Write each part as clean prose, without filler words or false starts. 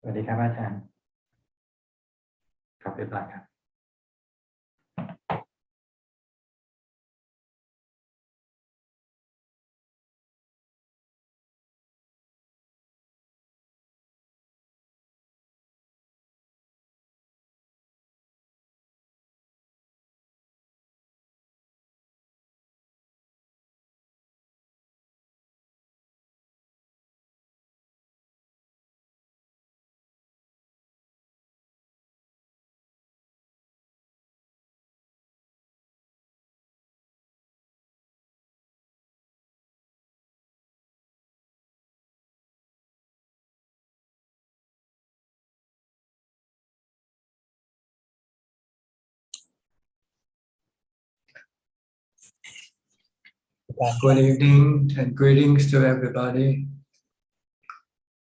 สวัสดีครับอาจารย์ครับเรียบร้อยครับGood evening and greetings to everybody.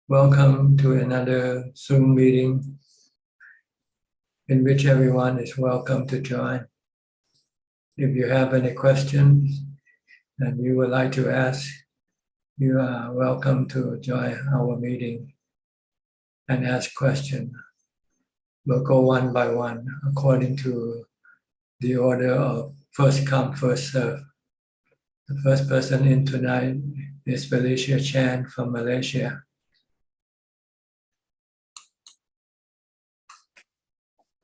Welcome to another Zoom meeting in which everyone is welcome to join. If you have any questions and you would like to ask, you are welcome to join our meeting and ask questions. We'll go one by one according to the order of first come, first serve. The first person in tonight is Felicia Chan from Malaysia.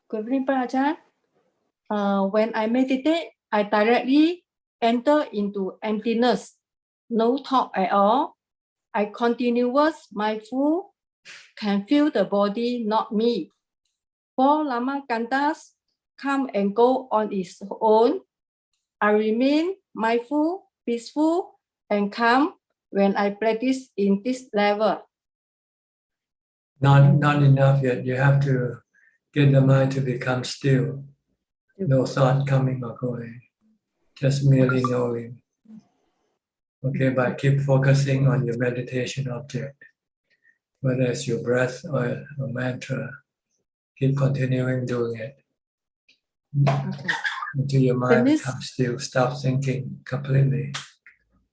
Good evening, Prajat. When I meditate, I directly enter into emptiness, no thought at all. I continuous mindful, can feel the body, not me. 4 Lama Kandas come and go on its own. I remain mindful, peaceful, and calm when I practice in this level. Not enough yet. You have to get the mind to become still. No thought coming or going. Just merely knowing. Okay, but keep focusing on your meditation object. Whether it's your breath or a mantra. Keep continuing doing it. Okay. Until your mind becomes still. Stop thinking completely.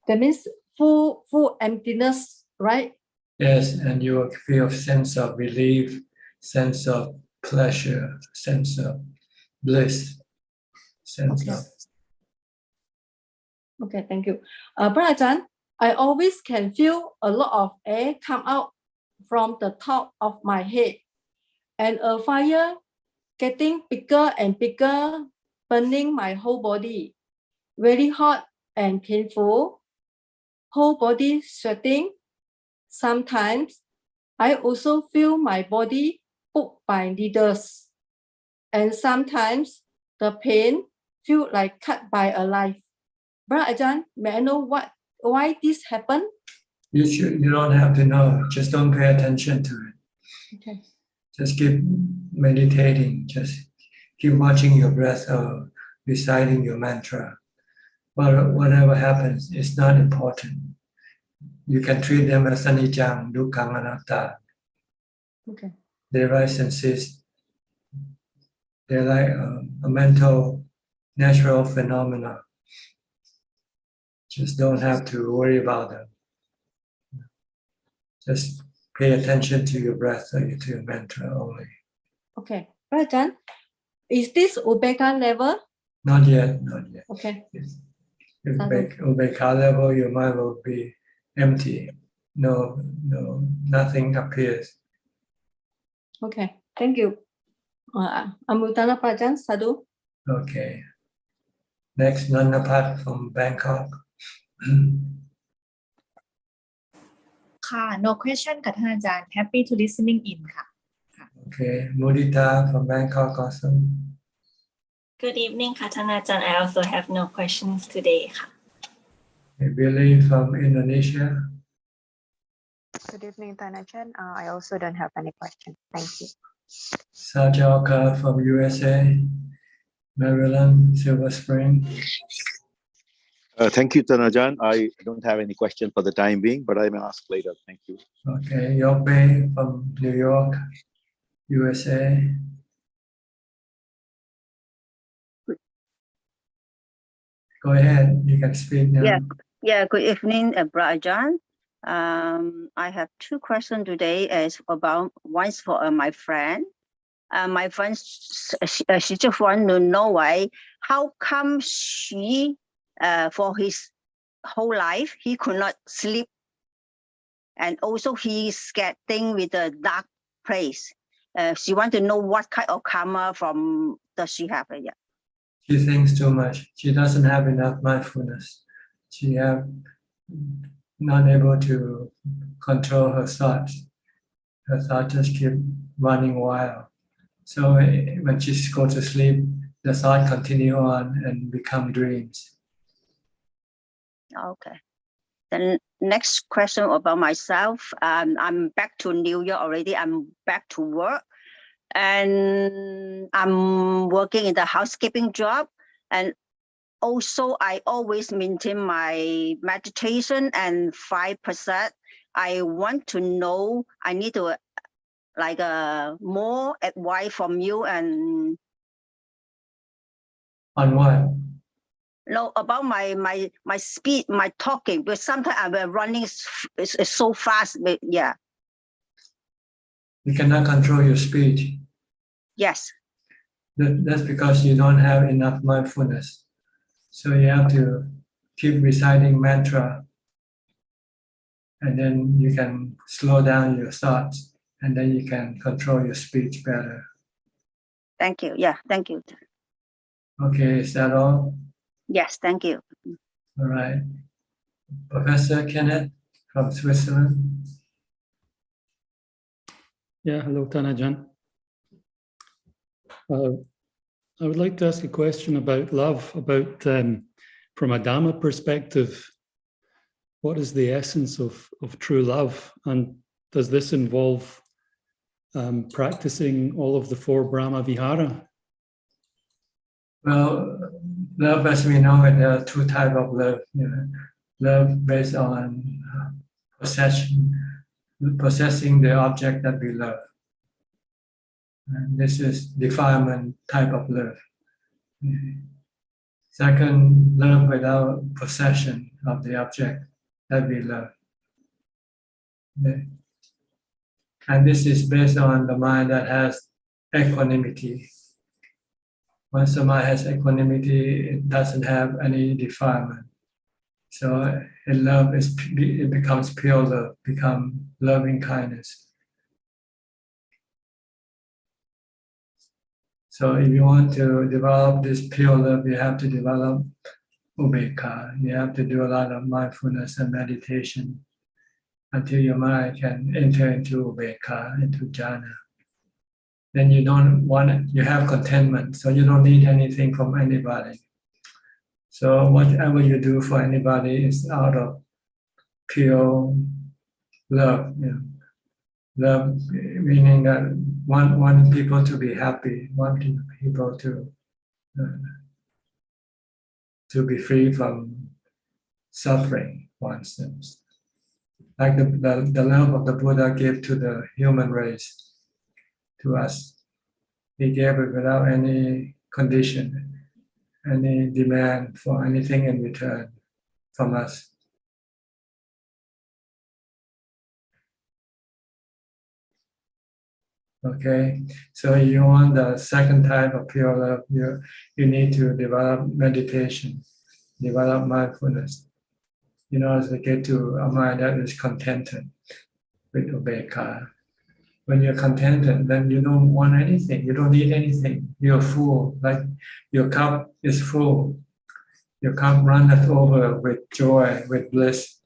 That means full emptiness, right? Yes, and you will feel a sense of relief, sense of pleasure, sense of bliss, sense of... Okay, thank you. Brother, I always can feel a lot of air come out from the top of my head and a fire getting bigger and bigger, burning my whole body. Very hot and painful, whole body sweating. Sometimes I also feel my body poked by needles. And sometimes the pain feel like cut by a knife. Brother Ajahn, may I know why this happened? You don't have to know. Just don't pay attention to it. Okay. Just keep meditating. Just keep watching your breath or reciting your mantra. But whatever happens, it's not important. You can treat them as anicca, dukkha, anatta. Okay. They rise and cease. They're like a mental, natural phenomena. Just don't have to worry about them. Just pay attention to your breath or to your mantra only. Okay. Brother, is this Ubeka level? Not yet. Okay. If Ubeka level, your mind will be empty. No, nothing appears. Okay. Thank you. Amutana Prajan, Sadhu. Okay. Next, Nanapat from Bangkok. No question ค่ะท่านอาจารย์ Happy to listening in ค่ะ Okay, Mudita from Bangkok also. Good evening ค่ะท่านอาจารย์ I also have no questions today ค่ะ Okay, Billy from Indonesia. Good evening, Tanajan. I also don't have any questions. Thank you. Sajalka from USA, Maryland, Silver Spring. Thank you, Tanajan. I don't have any question for the time being, but I may ask later. Thank you. Okay, Yope from New York, USA. Go ahead, you can speak now. Yeah. Good evening, Brother John. I have two questions today. Is about once for my friend. My friend, she just want to know why, how come she, for his whole life, he could not sleep. And also he's getting with a dark place. She want to know what kind of karma from does she have? Yeah. She thinks too much. She doesn't have enough mindfulness. She have not able to control her thoughts. Her thoughts just keep running wild. So when she goes to sleep, the thought continue on and become dreams. Okay. Then next question about myself. I'm back to New York already. I'm back to work, and I'm working in the housekeeping job. And also, I always maintain my meditation and 5%. I want to know. I need to like more advice from you and On what? no, about my speed, my talking, but sometimes I'm running is so fast. But yeah. You cannot control your speech. Yes. That's because you don't have enough mindfulness. So you have to keep reciting mantra, and then you can slow down your thoughts, and then you can control your speech better. Thank you. Yeah, thank you. Okay, is that all? Yes, thank you. All right. Professor Kenneth from Switzerland. Yeah, hello, Tanajan. I would like to ask a question about love, about from a Dhamma perspective, what is the essence of true love? And does this involve practicing all of the 4 Brahma Vihara? Well, love as we know it, there are 2 types of love. Love based on possessing the object that we love. And this is defilement type of love. Second, love without possession of the object that we love. And this is based on the mind that has equanimity. Once the mind has equanimity, it doesn't have any defilement. So it becomes pure love, become loving kindness. So if you want to develop this pure love, you have to develop upekkha. You have to do a lot of mindfulness and meditation until your mind can enter into upekkha, into jhana. Then you don't want it, you have contentment, so you don't need anything from anybody. So whatever you do for anybody is out of pure love. Love meaning that want people to be happy, wanting people to be free from suffering, for instance. Like the love of the Buddha gave to the human race, to us. He gave it without any condition, any demand for anything in return from us. Okay, so you want the second type of pure love, you need to develop meditation, develop mindfulness, in order to get to a mind that is contented with upekkha. When you're contented, then you don't want anything, you don't need anything. You're full, like your cup is full. Your cup runneth over with joy, with bliss.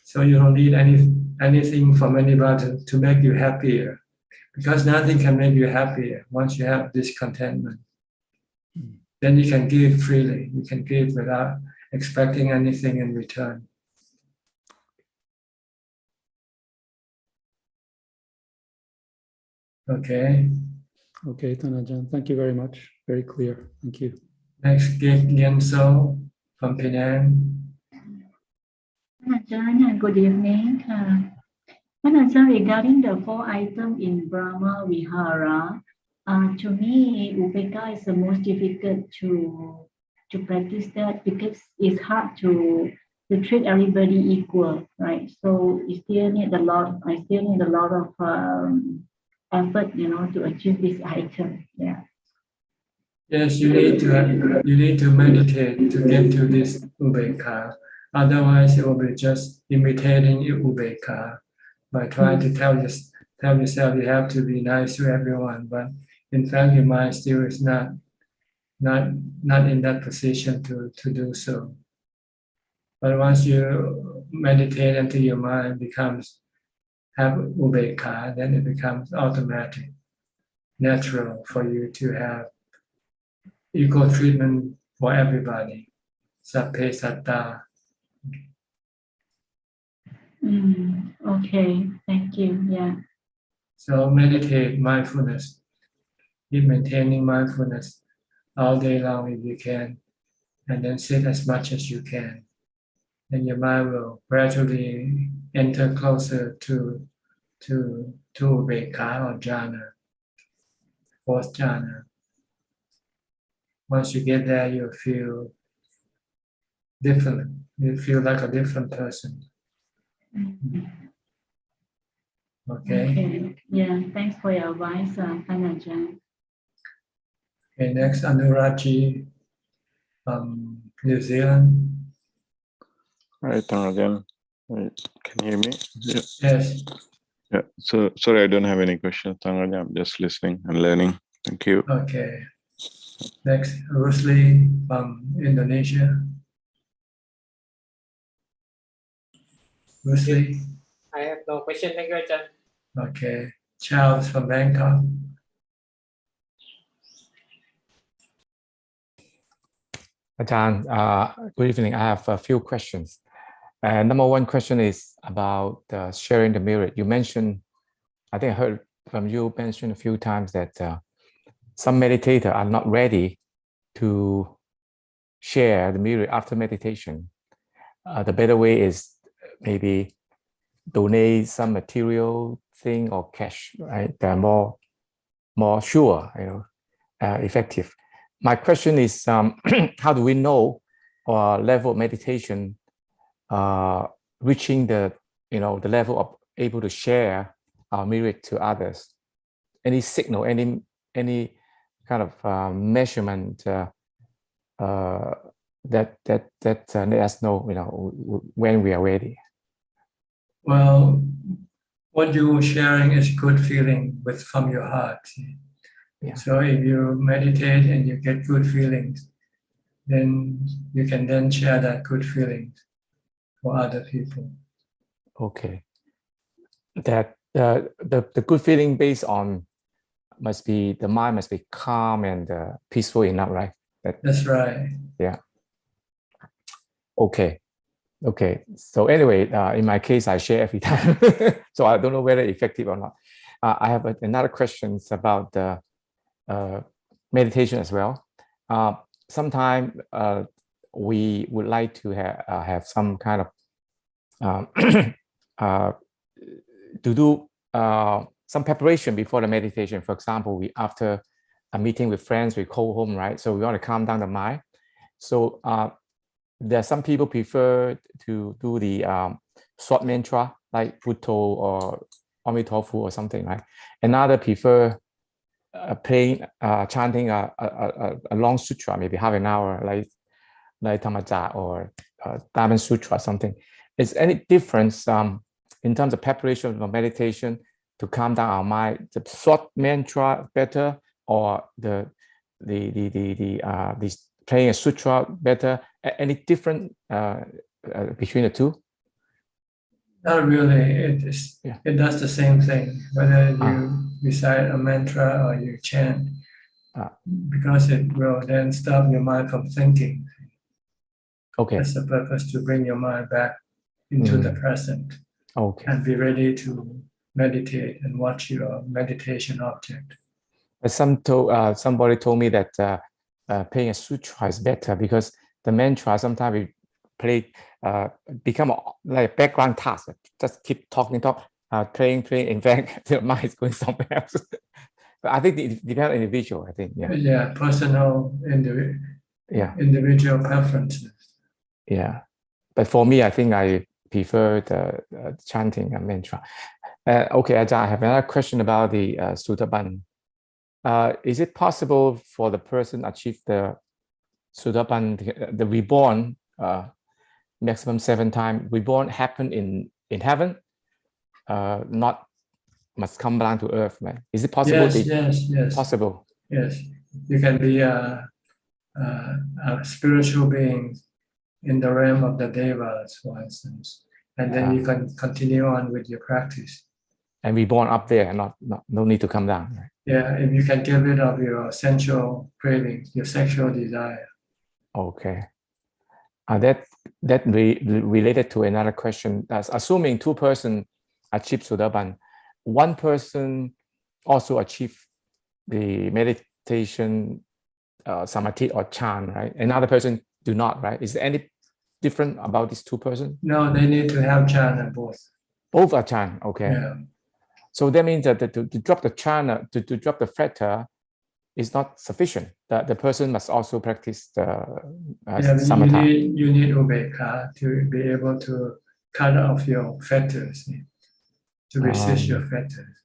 So you don't need anything from anybody to make you happier. Because nothing can make you happier once you have this contentment. Then you can give freely. You can give without expecting anything in return. Okay. Okay, Tanajan, thank you very much. Very clear. Thank you. Next, Genso from Penang. Good evening. Regarding the 4 items in Brahma Vihara, to me, upekkha is the most difficult to practice that because it's hard to to treat everybody equal, right? So I still need a lot of effort, to achieve this item. Yeah. Yes, you need to meditate to get to this ubeka. Otherwise, it will be just imitating ubeka by trying to tell yourself you have to be nice to everyone, but in fact, your mind still is not in that position to do so. But once you meditate until your mind becomes have ubeka, then it becomes automatic, natural for you to have equal treatment for everybody. Sappe satta. Okay, thank you. Yeah. So meditate mindfulness. Keep maintaining mindfulness all day long if you can, and then sit as much as you can. And your mind will gradually enter closer to ubeka or jhana, fourth jhana. Once you get there, you'll feel different. You feel like a different person. Okay. Yeah. Thanks for your advice, Panajan. Okay. Next, Anuraji from New Zealand. Hi, Tangajan. Can you hear me? Yeah. Yes. Yeah. So sorry, I don't have any questions, Tangajan. I'm just listening and learning. Thank you. Okay. Next, Rusli from Indonesia. Rusli. I have no question. Thank you, Ajahn. Okay. Charles from Bangkok. Ajahn, good evening. I have a few questions. Number one question is about sharing the mirror. You mentioned, I think I heard from you mention a few times that some meditators are not ready to share the mirror after meditation. The better way is maybe donate some material thing or cash, right? They're more sure, effective. My question is, how do we know our level of meditation reaching the level of able to share our mirror to others? Any signal, any kind of measurement that let us know, when we are ready? Well, what you're sharing is good feeling from your heart. Yeah. So if you meditate and you get good feelings, then you can then share that good feelings for other people. Okay. That the good feeling based on the mind must be calm and peaceful enough, right? That's right. Yeah. Okay. So anyway, in my case, I share every time, so I don't know whether effective or not. I have another question about the meditation as well. Sometimes we would like to have some kind of to do some preparation before the meditation. For example, after a meeting with friends, we go home, right? So we want to calm down the mind. So there are some people prefer to do the short mantra like Bhutto or Amitofo or something, right? Another prefer chanting a long sutra, maybe half an hour, like Dhammatalk or Dhamma Sutra or something. Is any difference in terms of preparation for meditation to calm down our mind? The short mantra better, or the playing a sutra better? Any different between the two? Not really. It does the same thing, whether you recite a mantra or you chant, because it will then stop your mind from thinking. Okay. That's the purpose, to bring your mind back into the present. Okay. And be ready to meditate and watch your meditation object. Somebody told me that playing a sutra is better because the mantra sometimes we play become like background task. Just keep talking, playing. In fact, the mind is going somewhere else. But I think it depends on individual. I think, yeah. Yeah, personal, individual preferences. Yeah. But for me, I think I prefer the chanting and mantra. Okay, Ajahn, I have another question about the Sotapan. Is it possible for the person achieve the Sotapan, the reborn, maximum 7 times, reborn happen in heaven, not must come down to earth, man? Is it possible? Yes. Possible. Yes, you can be a spiritual being in the realm of the devas, for instance, and then you can continue on with your practice. And reborn up there, no need to come down, right? Yeah, if you can get rid of your sensual cravings, your sexual desire. Okay. That related to another question. That's assuming 2 persons achieve Sotapan, 1 person also achieve the meditation, Samati or chant, right? Another person do not, right? Is there any different about these 2 persons? No, they need to have chant both. Both are chant, okay. Yeah. So that means that to drop the chant, to drop the fetter is not sufficient. That the person must also practice the samatha. You need ubeka to be able to cut off your fetters, to resist your fetters.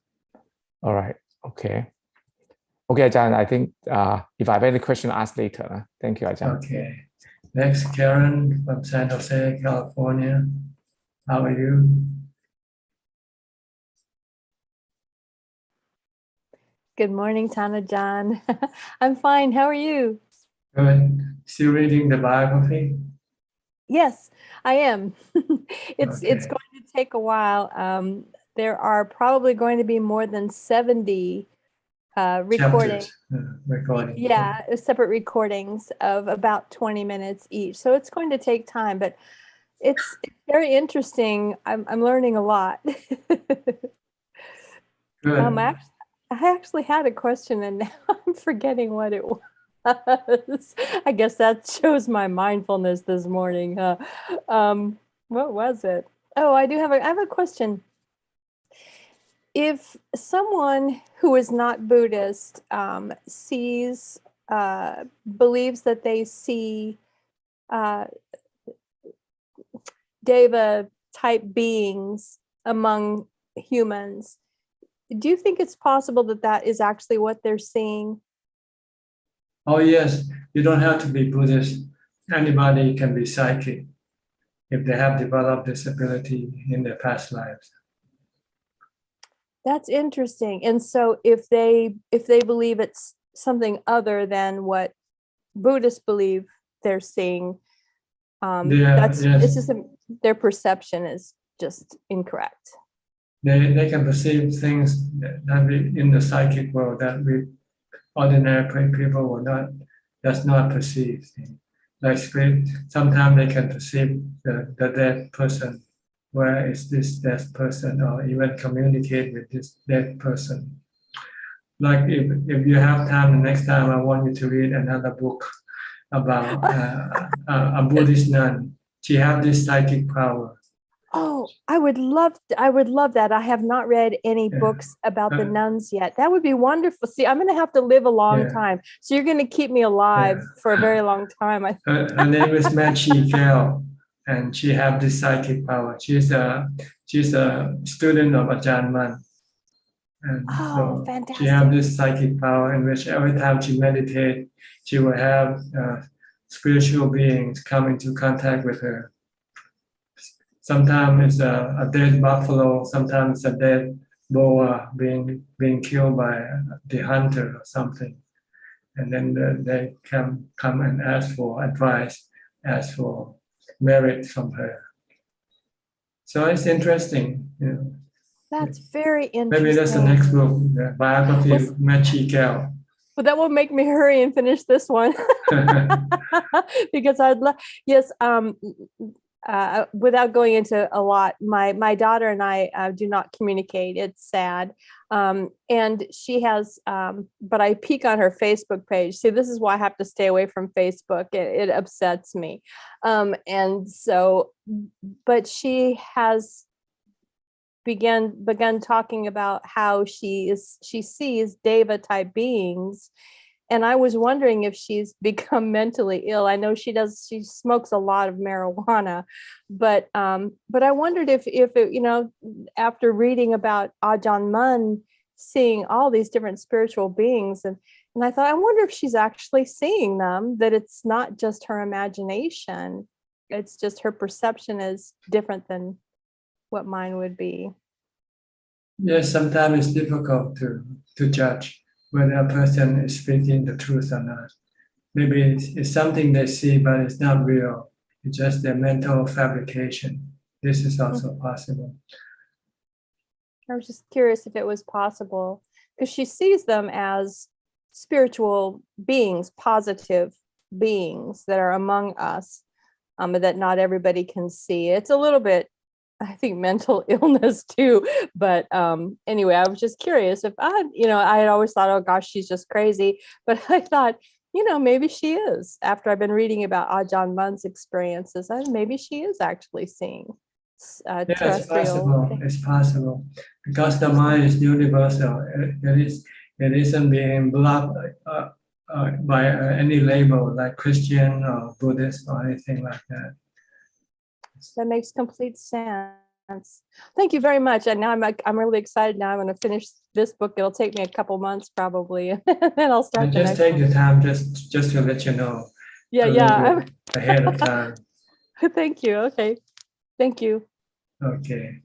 All right. Okay. Okay, Ajahn, I think if I have any question, ask later. Thank you, Ajahn. Okay. Next, Karen from San Jose, California. How are you? Good morning, Tana John. I'm fine. How are you? Good. Still reading the biography? Yes, I am. It's going to take a while. There are probably going to be more than 70 recordings. Yeah, separate recordings of about 20 minutes each. So it's going to take time, but it's very interesting. I'm learning a lot. Good. I actually had a question and now I'm forgetting what it was. I guess that shows my mindfulness this morning. What was it? Oh, I have a question. If someone who is not Buddhist believes that they see Deva type beings among humans, do you think it's possible that that is actually what they're seeing? Oh, yes. You don't have to be Buddhist. Anybody can be psychic if they have developed this ability in their past lives. That's interesting. And so if they believe it's something other than what Buddhists believe they're seeing, it's just their perception is just incorrect. They can perceive things that in the psychic world that we ordinary people does not perceive. Like spirit, sometimes they can perceive the dead person. Where is this dead person? Or even communicate with this dead person. Like if you have time, the next time I want you to read another book about a Buddhist nun. She has this psychic power. Oh, I would love that. I have not read any books about the nuns yet. That would be wonderful. See, I'm going to have to live a long time. So you're going to keep me alive for a very long time. Her name is Mosquito, and she has this psychic power. She's a student of Ajahn Mun. And so fantastic. She has this psychic power in which every time she meditates, she will have spiritual beings come into contact with her. Sometimes it's a dead buffalo, sometimes it's a dead boa being killed by the hunter or something. And then they come and ask for advice, ask for merit from her. So it's interesting. That's very interesting. Maybe that's the next book, the biography of Machikal. Well, that will make me hurry and finish this one. Because I'd love, yes, without going into a lot, my daughter and I do not communicate. It's sad. And she has, but I peek on her Facebook page. See, this is why I have to stay away from Facebook. It upsets me. And so, but she has begun talking about how she sees Deva type beings And I was wondering if she's become mentally ill. I know she smokes a lot of marijuana, but I wondered if it, you know, after reading about Ajahn Mun seeing all these different spiritual beings, and I thought, I wonder if she's actually seeing them, that it's not just her imagination, it's just her perception is different than what mine would be. Yes, sometimes it's difficult to judge whether a person is speaking the truth or not. Maybe it's something they see, but it's not real. It's just their mental fabrication. This is also possible. I was just curious if it was possible, because she sees them as spiritual beings, positive beings that are among us, that not everybody can see. It's a little bit, I think, mental illness too. But anyway, I was just curious if I had always thought, oh gosh, she's just crazy. But I thought, maybe she is. After I've been reading about Ajahn Mun's experiences, maybe she is actually seeing It's possible. It's possible because the mind is universal. It isn't being blocked by any label like Christian or Buddhist or anything like that. That makes complete sense. Thank you very much. And now I'm really excited. Now I'm going to finish this book. It'll take me a couple months probably, and then I'll start. And just take the time, just to let you know. Yeah. Ahead of time. Thank you. Okay. Thank you. Okay.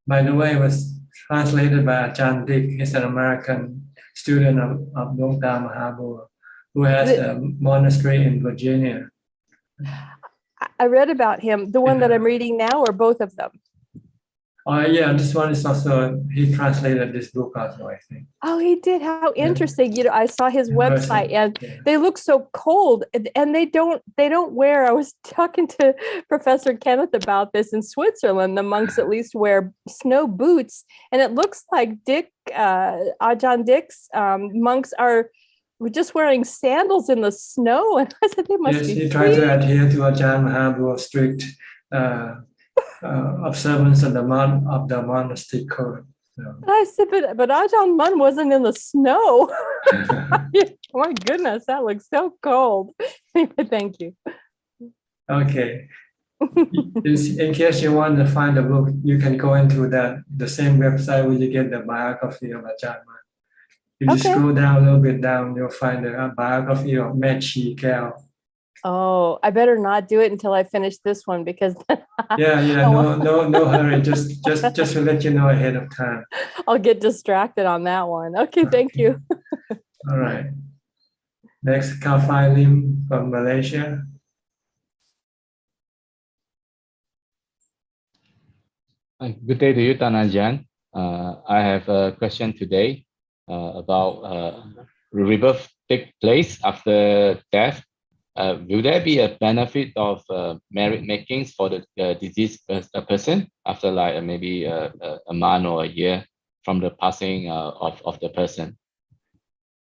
By the way, it was translated by Ajahn Dick. He's an American student of Dr. Mahabua, who has a monastery in Virginia. I read about him. The one that I'm reading now, or both of them? Yeah, this one is also, he translated this book also, I think. Oh, he did. How interesting. I saw his website, and they look so cold, and they don't wear, I was talking to Professor Kenneth about this in Switzerland. The monks at least wear snow boots, and it looks like Ajahn Dick's monks are just wearing sandals in the snow. And I said, they must be. Yes, he tried to adhere to Ajahn Mahabua's strict observance of the monastic code. So. I said, but Ajahn Mun wasn't in the snow. My goodness, that looks so cold. Anyway, thank you. Okay. In case you want to find the book, you can go into the same website where you get the biography of Ajahn Mun. If you scroll down a little bit down, you'll find the biography of Mechi Kel. Oh, I better not do it until I finish this one, because no hurry. Just to let you know ahead of time. I'll get distracted on that one. Okay, thank you. All right. Next, Kafai Lim from Malaysia. Good day to you, Tanajan. I have a question today about rebirth take place after death. Will there be a benefit of merit makings for the deceased person after maybe a month or a year from the passing of the person?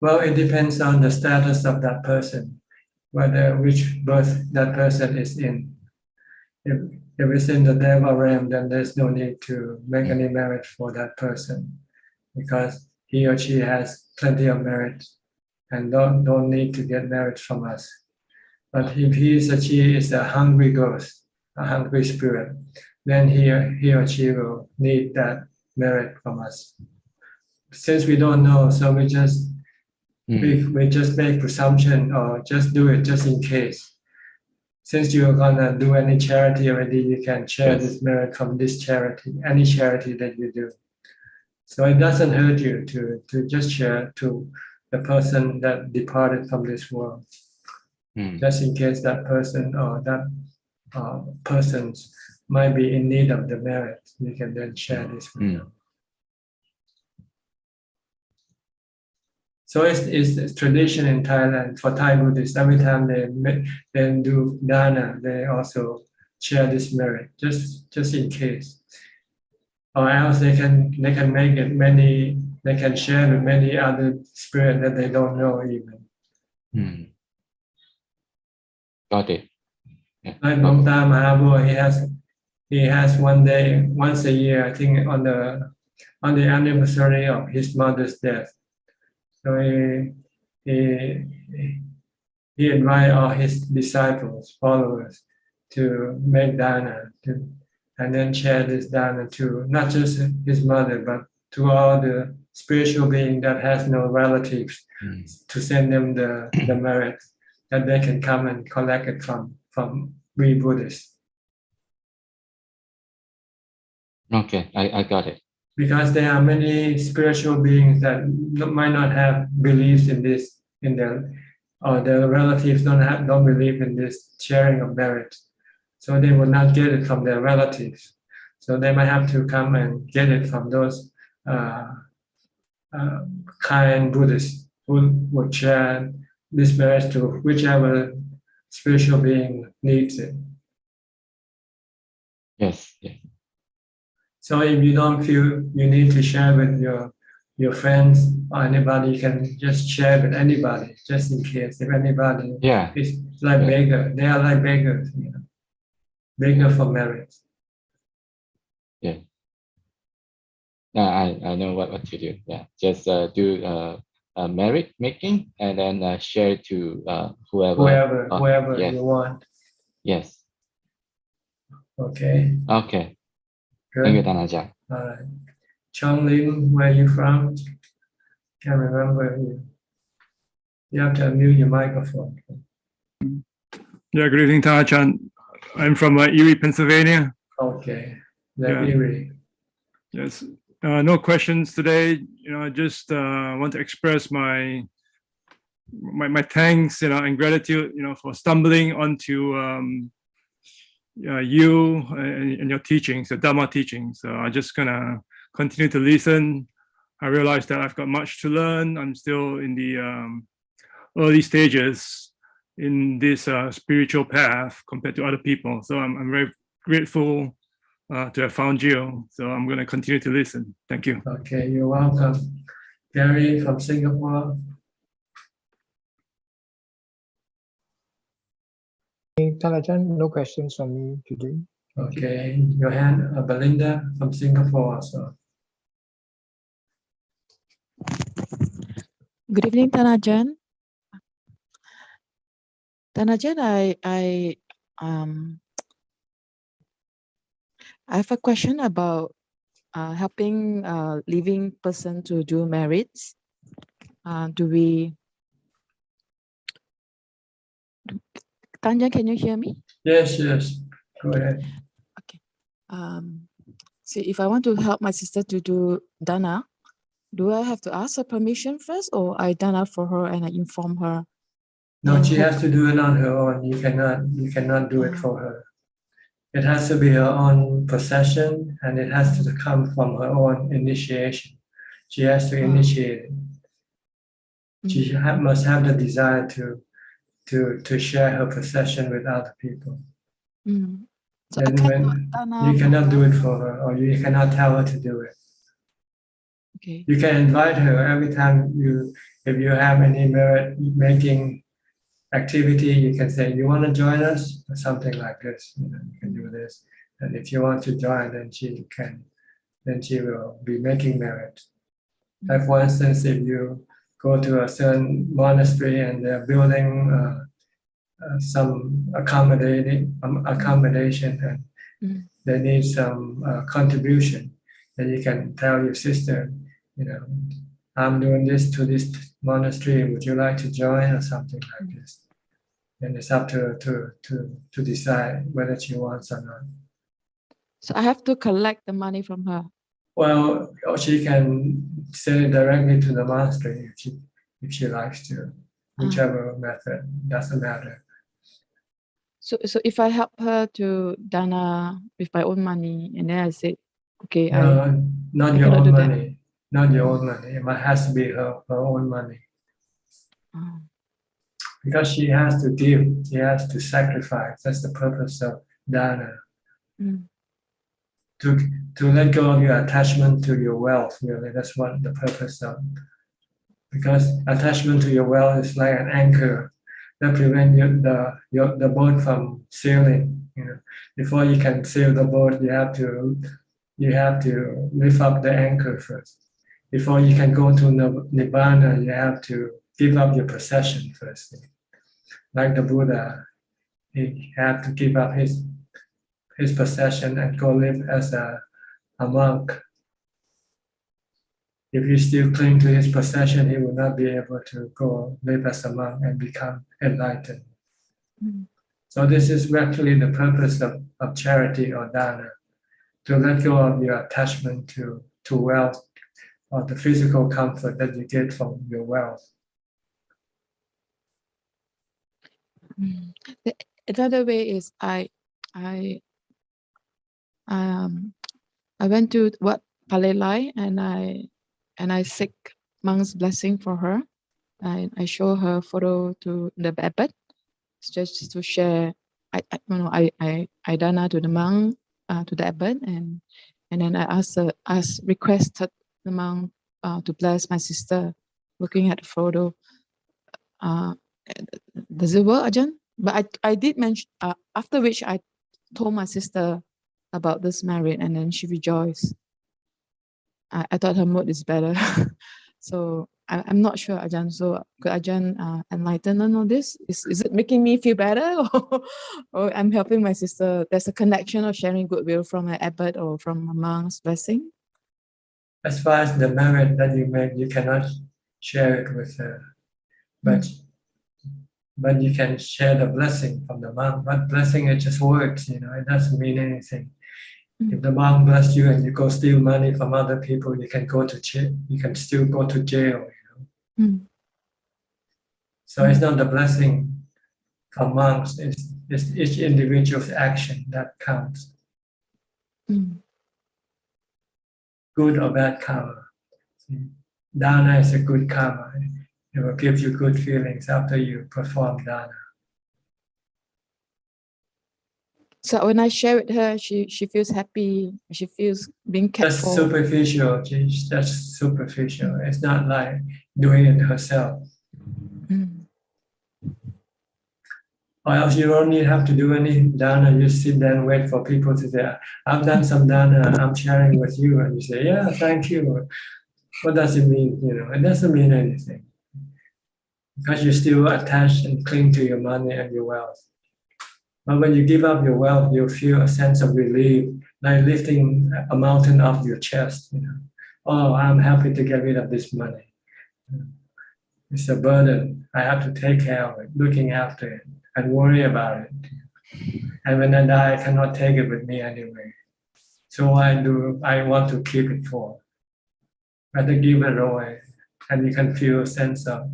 Well, it depends on the status of that person, which birth that person is in. If it's in the Deva realm, then there's no need to make any merit for that person, because he or she has plenty of merit and don't need to get merit from us. But if he or she is a hungry ghost, a hungry spirit, then he or she will need that merit from us. Since we don't know, so we just make presumption or just do it just in case. Since you're gonna do any charity already, you can share this merit from this charity, any charity that you do. So it doesn't hurt you to just share to the person that departed from this world. Just in case that person or that persons might be in need of the merit, you can then share this with them. So it's tradition in Thailand for Thai Buddhists. Every time they do dana, they also share this merit, just in case. Or else they can make it many. They can share with many other spirits that they don't know even. Got it. Like Dr. Mahabua, he has one day, once a year, I think on the anniversary of his mother's death. So he he invited all his disciples, followers, to make dana, and then share this dana to not just his mother, but to all the spiritual being that has no relatives, to send them the merit that they can come and collect it from we Buddhists. Okay, I got it. Because there are many spiritual beings that might not have beliefs in this, or their relatives don't believe in this sharing of merit, so they will not get it from their relatives. So they might have to come and get it from those kind Buddhists who would share this merit to whichever spiritual being needs it. Yes, yes. So if you don't feel you need to share with your friends or anybody, you can just share with anybody, just in case if anybody is like beggar. They are like beggars, beggar for merit. Yeah. I know what to do. Yeah, just do merit making and then share to whoever yes. You want. Yes. Okay. Okay. Good. Thank you, Tanajan. All right. Chong Ling, where are you from? Can't remember you. You have to unmute your microphone. Yeah, good evening, Tanajan. I'm from Erie, Pennsylvania. Okay. Yeah. Erie. Yes. No questions today. I just want to express my thanks, and gratitude, for stumbling onto you and your teachings, the Dhamma teachings. So I'm just gonna continue to listen. I realize that I've got much to learn. I'm still in the early stages in this spiritual path compared to other people. So I'm very grateful to have found you. So I'm going to continue to listen. Thank you. Okay, you're welcome. Gary from Singapore. Tanajan, no questions from me today. Okay, your hand, Belinda from Singapore also. Good evening, Tanajan. Tanajan, I have a question about helping living person to do merits. Tanajan, can you hear me? Yes. Go ahead. Okay. See, if I want to help my sister to do dana, do I have to ask her permission first, or I dana for her and I inform her? No, she has to do it on her own. You cannot do it for her. It has to be her own possession, and it has to come from her own initiation. She has to initiate it. She must have the desire to share her possession with other people. So and when you cannot do it for her, or you cannot tell her to do it. Okay. You can invite her every time if you have any merit making activity, you can say, you want to join us? Or something like this. You can do this. And if you want to join, then she will be making merit. Like for instance, if you go to a certain monastery and they're building some accommodation and they need some contribution, then you can tell your sister, I'm doing this to this monastery, would you like to join, or something like this. And it's up to her to decide whether she wants or not. So I have to collect the money from her. Well, she can send it directly to the monastery if she likes to, whichever method, doesn't matter. So if I help her to dana with my own money, and then I say, okay, not your own money, not your own money. It has to be her own money. Because she has to give, she has to sacrifice. That's the purpose of dana. To let go of your attachment to your wealth, really. That's what the purpose of. Because attachment to your wealth is like an anchor that prevents the boat from sailing. Before you can sail the boat, you have to lift up the anchor first. Before you can go to Nibbana, you have to give up your possession first. Like the Buddha, he had to give up his possession and go live as a monk. If he still cling to his possession, he will not be able to go live as a monk and become enlightened. So this is actually the purpose of charity or dana, to let go of your attachment to wealth or the physical comfort that you get from your wealth. Another way is I went to Wat Palelai and I seek monk's blessing for her. I show her photo to the abbot just to share. I dana to the monk, to the abbot, and then I requested the monk to bless my sister. Looking at the photo, does it work, Ajahn? But I did mention, after which I told my sister about this marriage, and then she rejoiced. I thought her mood is better. So I'm not sure, Ajahn. So could Ajahn enlighten on all this? Is it making me feel better? Or I'm helping my sister? There's a connection of sharing goodwill from an abbot or from a monk's blessing? As far as the merit that you make, you cannot share it with her. But you can share the blessing from the monk. But blessing, it just works, it doesn't mean anything. If the monk bless you and you go steal money from other people, you can go to jail. You can still go to jail. So it's not the blessing from monks. It's each individual's action that counts. Good or bad karma. Dana is a good karma. It will give you good feelings after you perform dana. So when I share with her, she feels happy. She feels being cared That's for. superficial. That's superficial. It's not like doing it herself. Or else you don't have to do any dana. You sit there and wait for people to say, I've done some dana, I'm sharing with you. And you say, yeah, thank you. What does it mean? It doesn't mean anything. Because you still attach and cling to your money and your wealth. But when you give up your wealth, you feel a sense of relief, like lifting a mountain off your chest. Oh, I'm happy to get rid of this money. It's a burden. I have to take care of it, looking after it, and worry about it. And when I die, I cannot take it with me anyway. So I want to keep it for. Rather give it away, and you can feel a sense of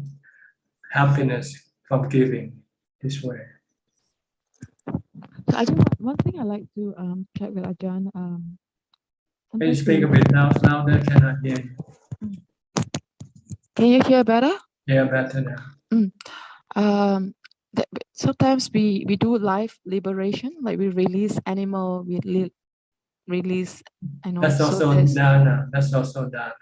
happiness from giving this way. So Ajahn, one thing I like to check with Ajahn. Can you speak a bit louder? Cannot hear you. Can you hear better? Yeah, better now. Sometimes we do life liberation, like we release animal, we release. That's also dana. That's also dana.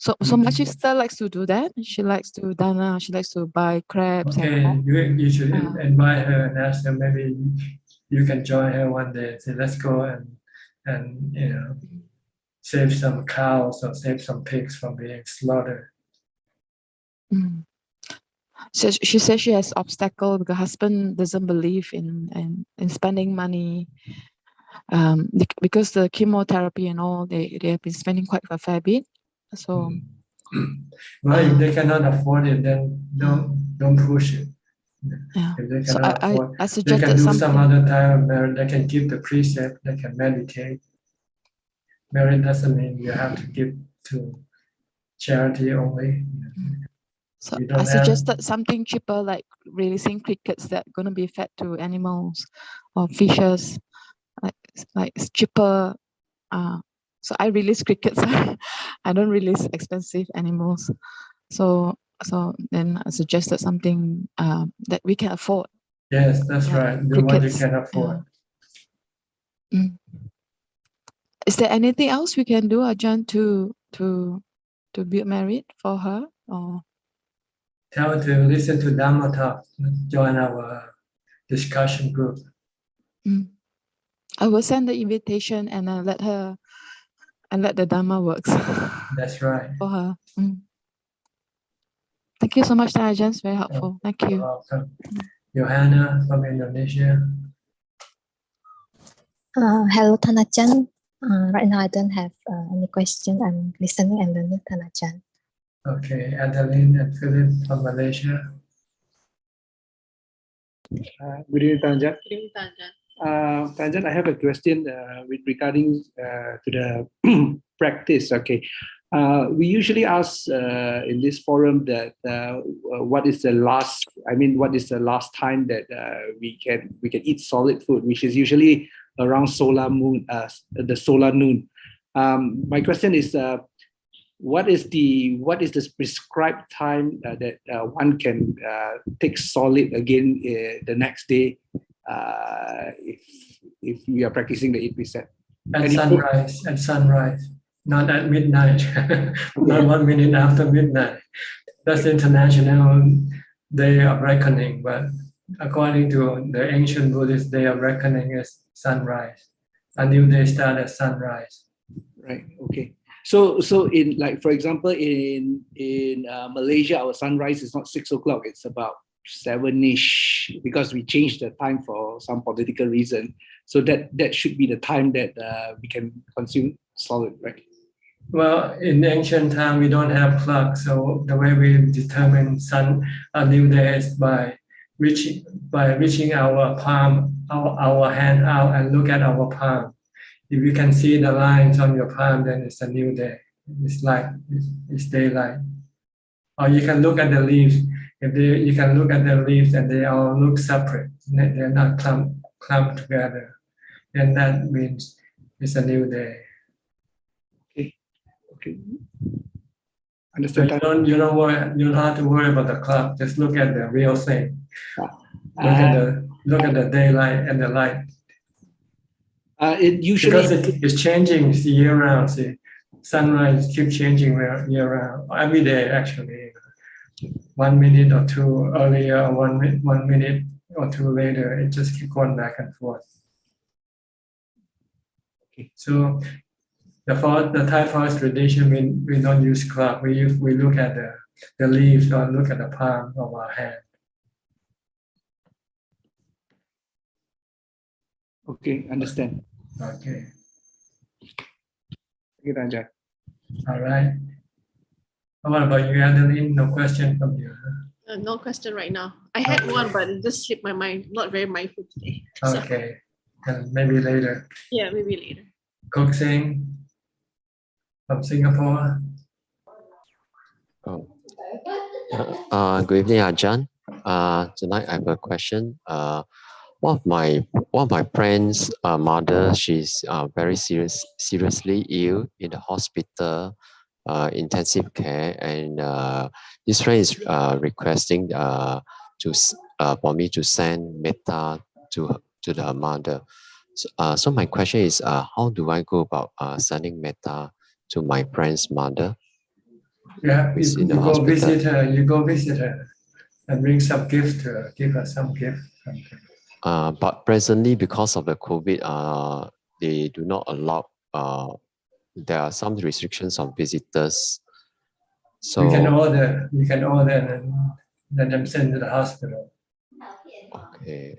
So my sister likes to do that. She likes to dana. She likes to buy crabs. Okay, you should invite her and ask her. Maybe you can join her one day and say, let's go and save some cows or save some pigs from being slaughtered. So she says she has obstacle because her husband doesn't believe in spending money, because the chemotherapy and all, they have been spending quite a fair bit. So well, if they cannot afford it, then don't push it. Yeah. If they So cannot afford, I they suggested can do some something. other type of merit. They can give the precept. They can meditate. Merit doesn't mean you have to give to charity only. So I suggested something cheaper, like releasing crickets that are going to be fed to animals or fishes. Like it's cheaper. So I release crickets. I don't release expensive animals. So then I suggested something that we can afford. Yes, that's like right. Do what you crickets. can afford. Is there anything else we can do, Ajahn, to be married for her? Or Tell her to listen to Dhammatalk. Join our discussion group. I will send the invitation and let the Dhamma works. That's right. For her. Thank Thank you so much, Ajahn. It's very helpful. Thank you. You're welcome. Johanna from Indonesia. Hello, Thanachan. Right now, I don't have any question. I'm listening and learning, Thanachan. Okay, Adeline and Philip from Malaysia. Good evening, Tanjan. Tanjan, I have a question with regarding to the practice. Okay, we usually ask in this forum that what is the last? I mean, what is the last time that we can eat solid food, which is usually around solar moon, the solar noon. My question is, what is the prescribed time that one can take solid again the next day if we are practicing the 8%? At sunrise, at sunrise, not at midnight, not 1 minute after midnight. That's International Day of Reckoning, but according to the ancient Buddhist Day of Reckoning is sunrise. A new day starts at sunrise. Right. Okay. So in, like, for example, in Malaysia, our sunrise is not 6 o'clock; it's about 7-ish, because we changed the time for some political reason. So that should be the time that we can consume solid, right? Well, in ancient time, we don't have clock, so the way we determine a new day is by reaching our palm, our hand out and look at our palm. If you can see the lines on your palm, then it's a new day. It's like it's daylight. Or you can look at the leaves. You can look at the leaves and they all look separate. They're not clumped together. Then that means it's a new day. Okay. Understand. So you don't have to worry about the clock. Just look at the real thing. Look at the daylight and the light. It usually, because it's changing year round. See, sunrise keep changing year round. Every day actually. 1 minute or two earlier, 1 minute or two later. It just keep going back and forth. Okay. So the Thai forest tradition, we don't use clock. We look at the leaves or look at the palm of our hand. Okay, understand. Okay. Thank you, Ranjan. All right. What about you, Adeline? No question from you. No question right now. I had one, but it just slipped my mind. Not very mindful today. Okay. And maybe later. Yeah, maybe later. Kok Sing from Singapore. Good evening, Ajahn. Tonight I have a question. One of my friend's mother, she's very seriously ill in the hospital, intensive care, and this friend is requesting for me to send metta to the mother. So my question is, how do I go about sending metta to my friend's mother? Yeah, you go visit her. You go visit her and bring some gift to her. Give her some gift. But presently, because of the COVID, they do not allow. There are some restrictions on visitors. So you can order and let them send to the hospital. Okay.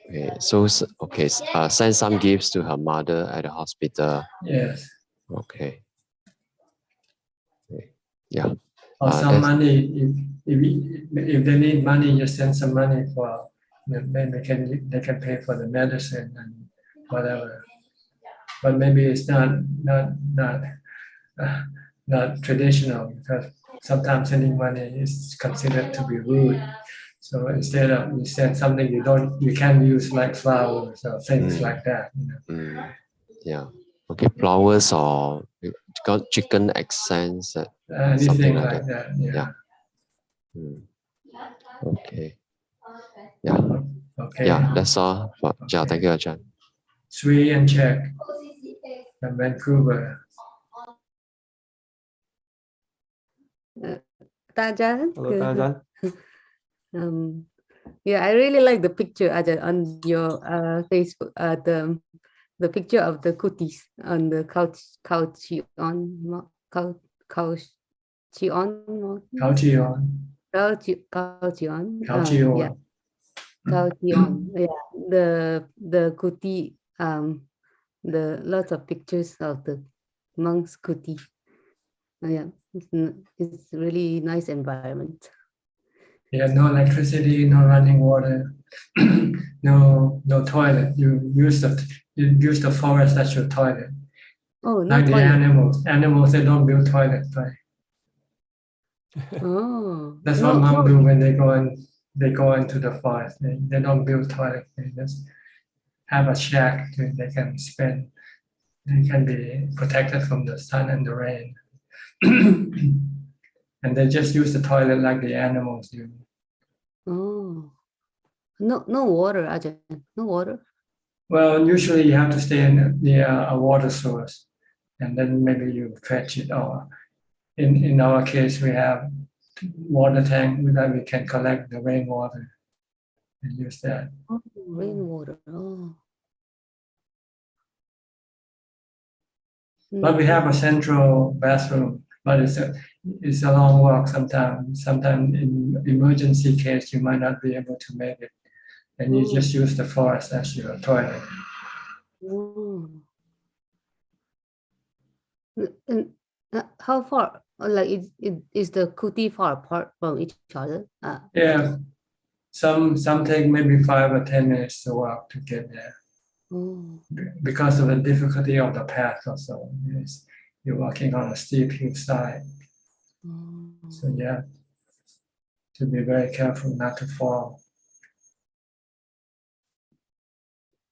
Okay. So send some gifts to her mother at the hospital. Yes. Okay. Yeah. Or some money. If they need money, just send some money for. Then they can pay for the medicine and whatever. But maybe it's not traditional, because sometimes sending money is considered to be rude. So instead of you send something you can't use, like flowers or things like that. Yeah. Okay. Flowers or chicken accents. Anything like that. Yeah. Okay. Yeah. Okay. Yeah. That's all. Yeah. Thank you, Ajahn. Sri and Czech from Vancouver. Tajan. Hello, Tajan. Yeah, I really like the picture, Ajahn, on your Facebook. The picture of the cooties on the couch Chion. Kauchion. Kauchion. Yeah. Kauchion. Kauchion. Yeah. The kuti. The lots of pictures of the monks kuti. Yeah. It's really nice environment. You have no electricity, no running water, no toilet. You use the forest as your toilet. Oh, no like toilet. the animals. Animals, they don't build toilets, right? Oh. That's what monks do when they go into the forest. They don't build toilets. They just have a shack they can spend. They can be protected from the sun and the rain. And they just use the toilet like the animals do. Oh. No water, Ajahn. No water. Well, usually you have to stay near a water source, and then maybe you fetch it. Or in our case, we have water tank that we can collect the rainwater and use that. Oh, rainwater. Oh. But we have a central bathroom, but it's a long walk sometimes. Sometimes in emergency case, you might not be able to make it. And you just use the forest as your toilet. And how far? Like is the kuti far apart from each other? Yeah, some take maybe 5 or 10 minutes to walk to get there. Because of the difficulty of the path also. Yes, you're walking on a steep hillside. So yeah, to be very careful not to fall.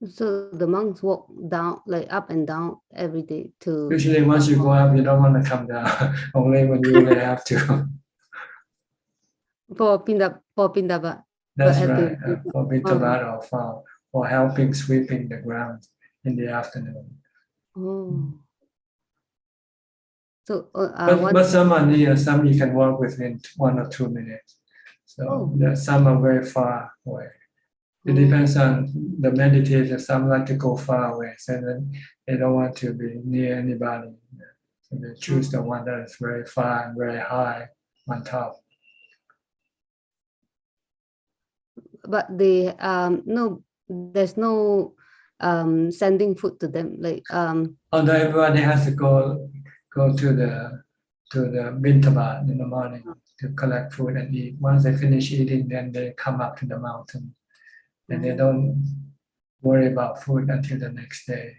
So the monks walk down, like up and down every day to. Usually once you go up, you don't want to come down. Only when you really have to. For Pindaba. That's right. For Bintabat or helping sweeping the ground in the afternoon. Oh. So but some are near, some you can walk within 1 or 2 minutes. So some are very far away. It depends on the meditators. Some like to go far away, so then they don't want to be near anybody. So they choose the one that is very far and very high on top. But they there's no sending food to them, like Although everybody has to go to the bintabat in the morning to collect food and eat. Once they finish eating, then they come up to the mountain, and they don't worry about food until the next day.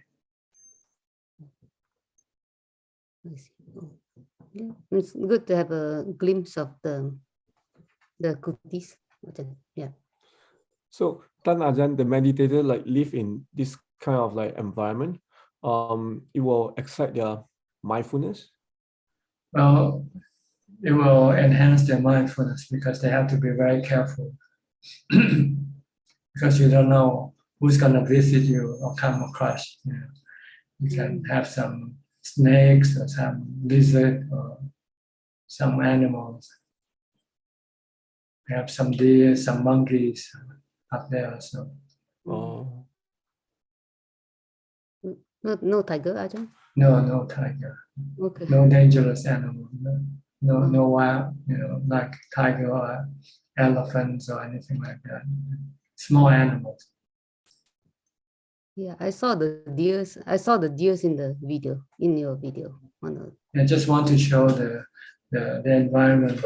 It's good to have a glimpse of the kutis. Yeah. So, Tan Ajahn, the meditator like live in this kind of like environment. It will excite their mindfulness. Well, it will enhance their mindfulness because they have to be very careful. Because you don't know who's going to visit you or come across. You can have some snakes or some lizard or some animals. We have some deer, some monkeys up there also. Oh. No tiger, Ajahn? No tiger. Okay. No dangerous animal. No wild, like tiger or elephants or anything like that. Small animals. Yeah, I saw the deers. I saw the deers in the video, in your video. I just want to show the environment,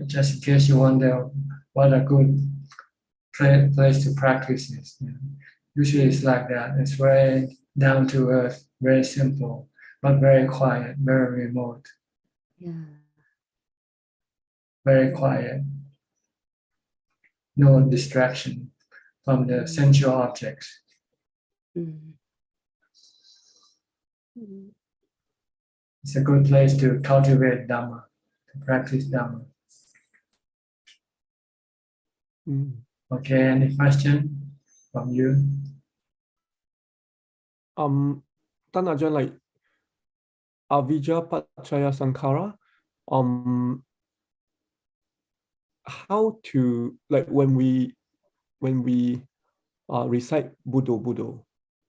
just in case you wonder what a good place to practice is. Usually it's like that. It's very down to earth, very simple, but very quiet, very remote. Yeah. Very quiet. No distraction from the sensual objects. It's a good place to cultivate Dhamma, to practice Dhamma. Okay, any question from you? Tan Ajahn, like avijja paccaya sankhara, how to, like when we recite Buddho,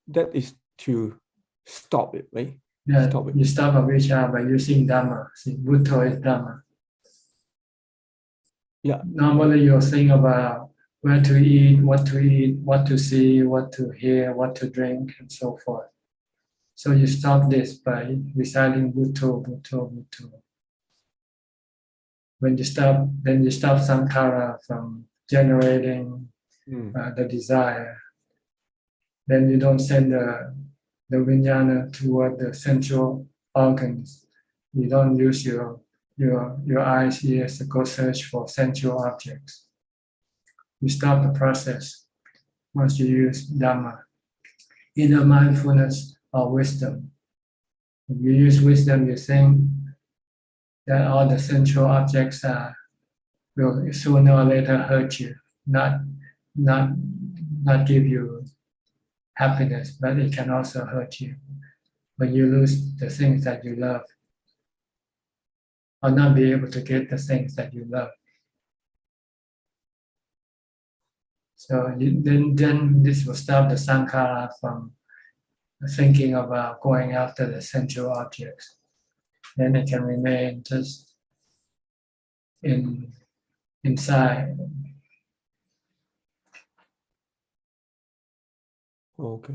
that is to stop it, right? Yeah, Stop it. you stop avijja by using Dhamma. See, Buddha is Dhamma. Yeah. Normally you think about where to eat, what to see, what to hear, what to drink, and so forth. So you stop this by reciting Bhutto, Bhutto, Bhutto. When you stop, then you stop Sankara from generating the desire. Then you don't send the vijnana toward the sensual organs. You don't use your eyes, ears to go search for sensual objects. You stop the process once you use Dhamma. Either mindfulness or wisdom. If you use wisdom, you think that all the sensual objects will sooner or later hurt you, not give you happiness, but it can also hurt you when you lose the things that you love, or not be able to get the things that you love. So then this will stop the sankhara from thinking about going after the sensual objects. Then it can remain just inside. Okay.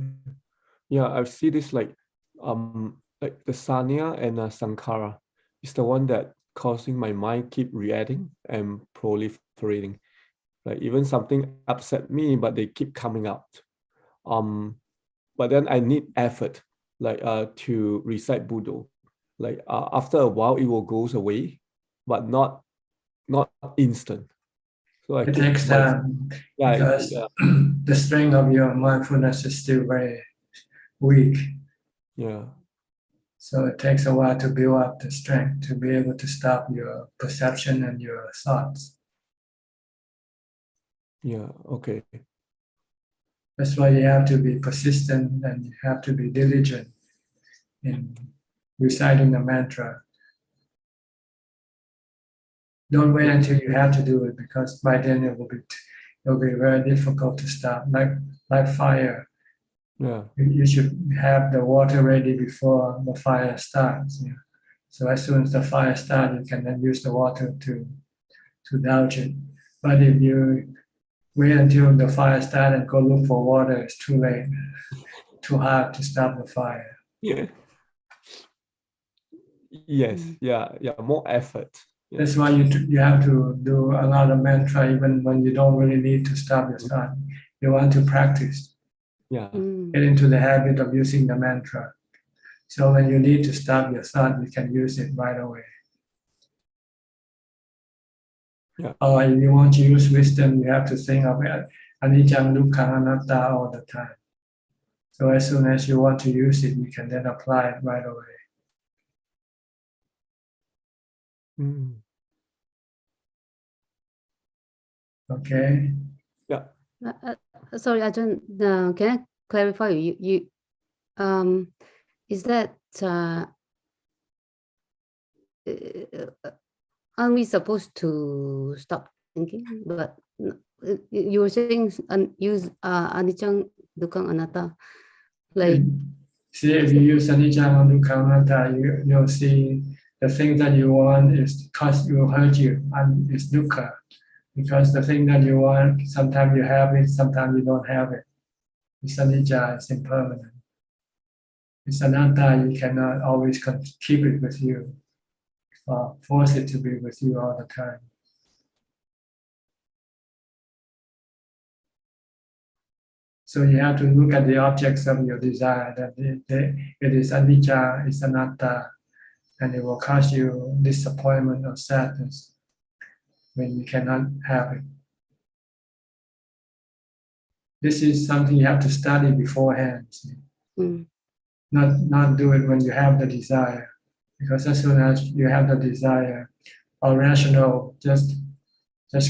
Yeah, I see this like the sanya and sankhara is the one that causing my mind keep reacting and proliferating. Like even something upset me, but they keep coming out. But then I need effort, like to recite Buddha. Like after a while, it will goes away, but not instant. So It takes time because the strength of your mindfulness is still very weak. Yeah. So it takes a while to build up the strength to be able to stop your perception and your thoughts. Yeah, okay. That's why you have to be persistent and you have to be diligent in reciting the mantra. Don't wait until you have to do it, because by then it will be very difficult to stop. Like fire. Yeah. You should have the water ready before the fire starts. Yeah. So as soon as the fire starts, you can then use the water to douse it. But if you wait until the fire starts and go look for water, it's too late. Too hard to stop the fire. Yeah. Yes. Yeah. More effort. Yeah. That's why you have to do a lot of mantra even when you don't really need to stop your thought. You want to practice. Yeah. Get into the habit of using the mantra. So when you need to stop your thought, you can use it right away. Yeah. Or if you want to use wisdom, you have to think of it, anicca, dukkha, anatta all the time. So as soon as you want to use it, you can then apply it right away. Okay. Yeah. Sorry, Ajahn, can I clarify you? Is that aren't we supposed to stop thinking? But you were saying use anicca, dukkha, anatta. Like, see, if you use anicca, dukkha, anatta, you'll see the thing that you want is will hurt you, and it's dukkha. Because the thing that you want, sometimes you have it, sometimes you don't have it. It's anicca, it's impermanent. It's anatta, you cannot always keep it with you, or force it to be with you all the time. So you have to look at the objects of your desire, that it is anicca, it's anatta, and it will cause you disappointment or sadness when you cannot have it. This is something you have to study beforehand. Not do it when you have the desire, because as soon as you have the desire, all rational just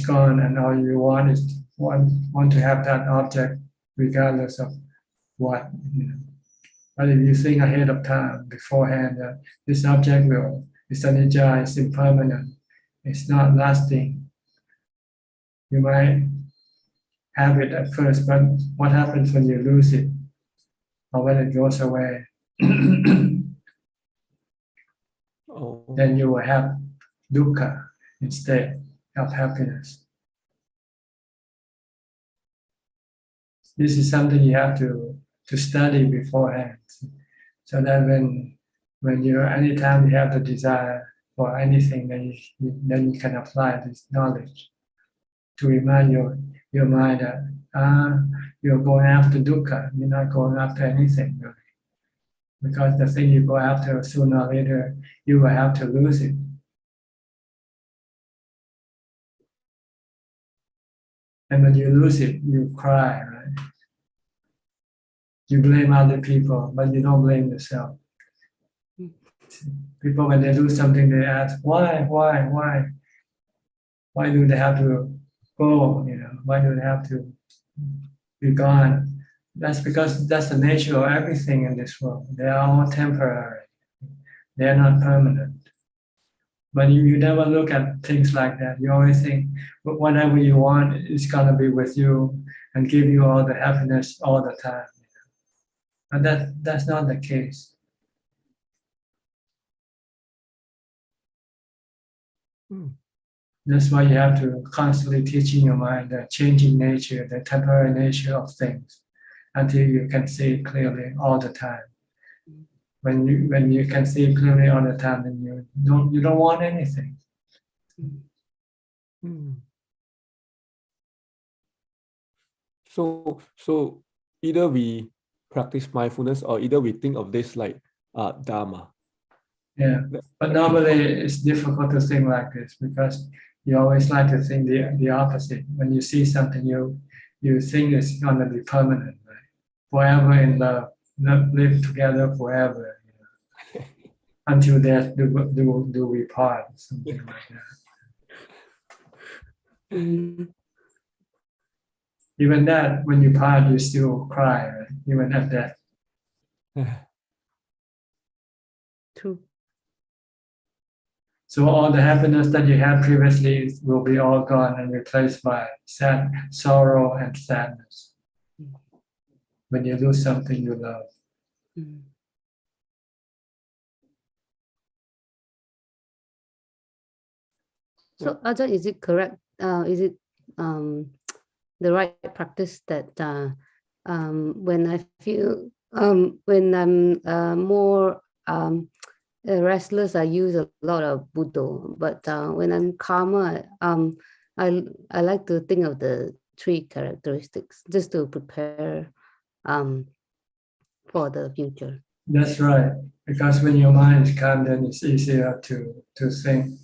gone, and all you want is want to have that object regardless of what. But if you think ahead of time, beforehand, that this object it's anicca, it's impermanent, it's not lasting, you might have it at first, but what happens when you lose it or when it goes away? Then you will have dukkha instead. of happiness. This is something you have to study beforehand, so that when you anytime you have the desire for anything, then you can apply this knowledge to remind your mind that you're going after dukkha, you're not going after anything really. Because the thing you go after, sooner or later, you will have to lose it. And when you lose it, you cry, right? You blame other people, but you don't blame yourself. People, when they do something, they ask, why? Why do they have to go? Why do they have to be gone? That's because that's the nature of everything in this world. They are all temporary. They are not permanent. But you never look at things like that. You always think whatever you want is going to be with you and give you all the happiness all the time. But that's not the case. That's why you have to constantly teaching your mind the changing nature, the temporary nature of things, until you can see it clearly all the time. When you can see it clearly all the time, then you don't want anything. So either we practice mindfulness or either we think of this like Dharma. Yeah, but normally it's difficult to think like this because you always like to think the opposite. When you see something, you think it's going to be permanent, right? Forever in love, live together forever, until death do we part, something like that. Even that, when you part, you still cry, right? Even at death. True. So all the happiness that you had previously will be all gone and replaced by sorrow and sadness. When you lose something you love. So Ajahn, is it correct? Is it the right practice that when I feel when I'm more restless, I use a lot of Buddha, but when I'm calmer, I like to think of the 3 characteristics just to prepare for the future. That's right, because when your mind is calm, then it's easier to think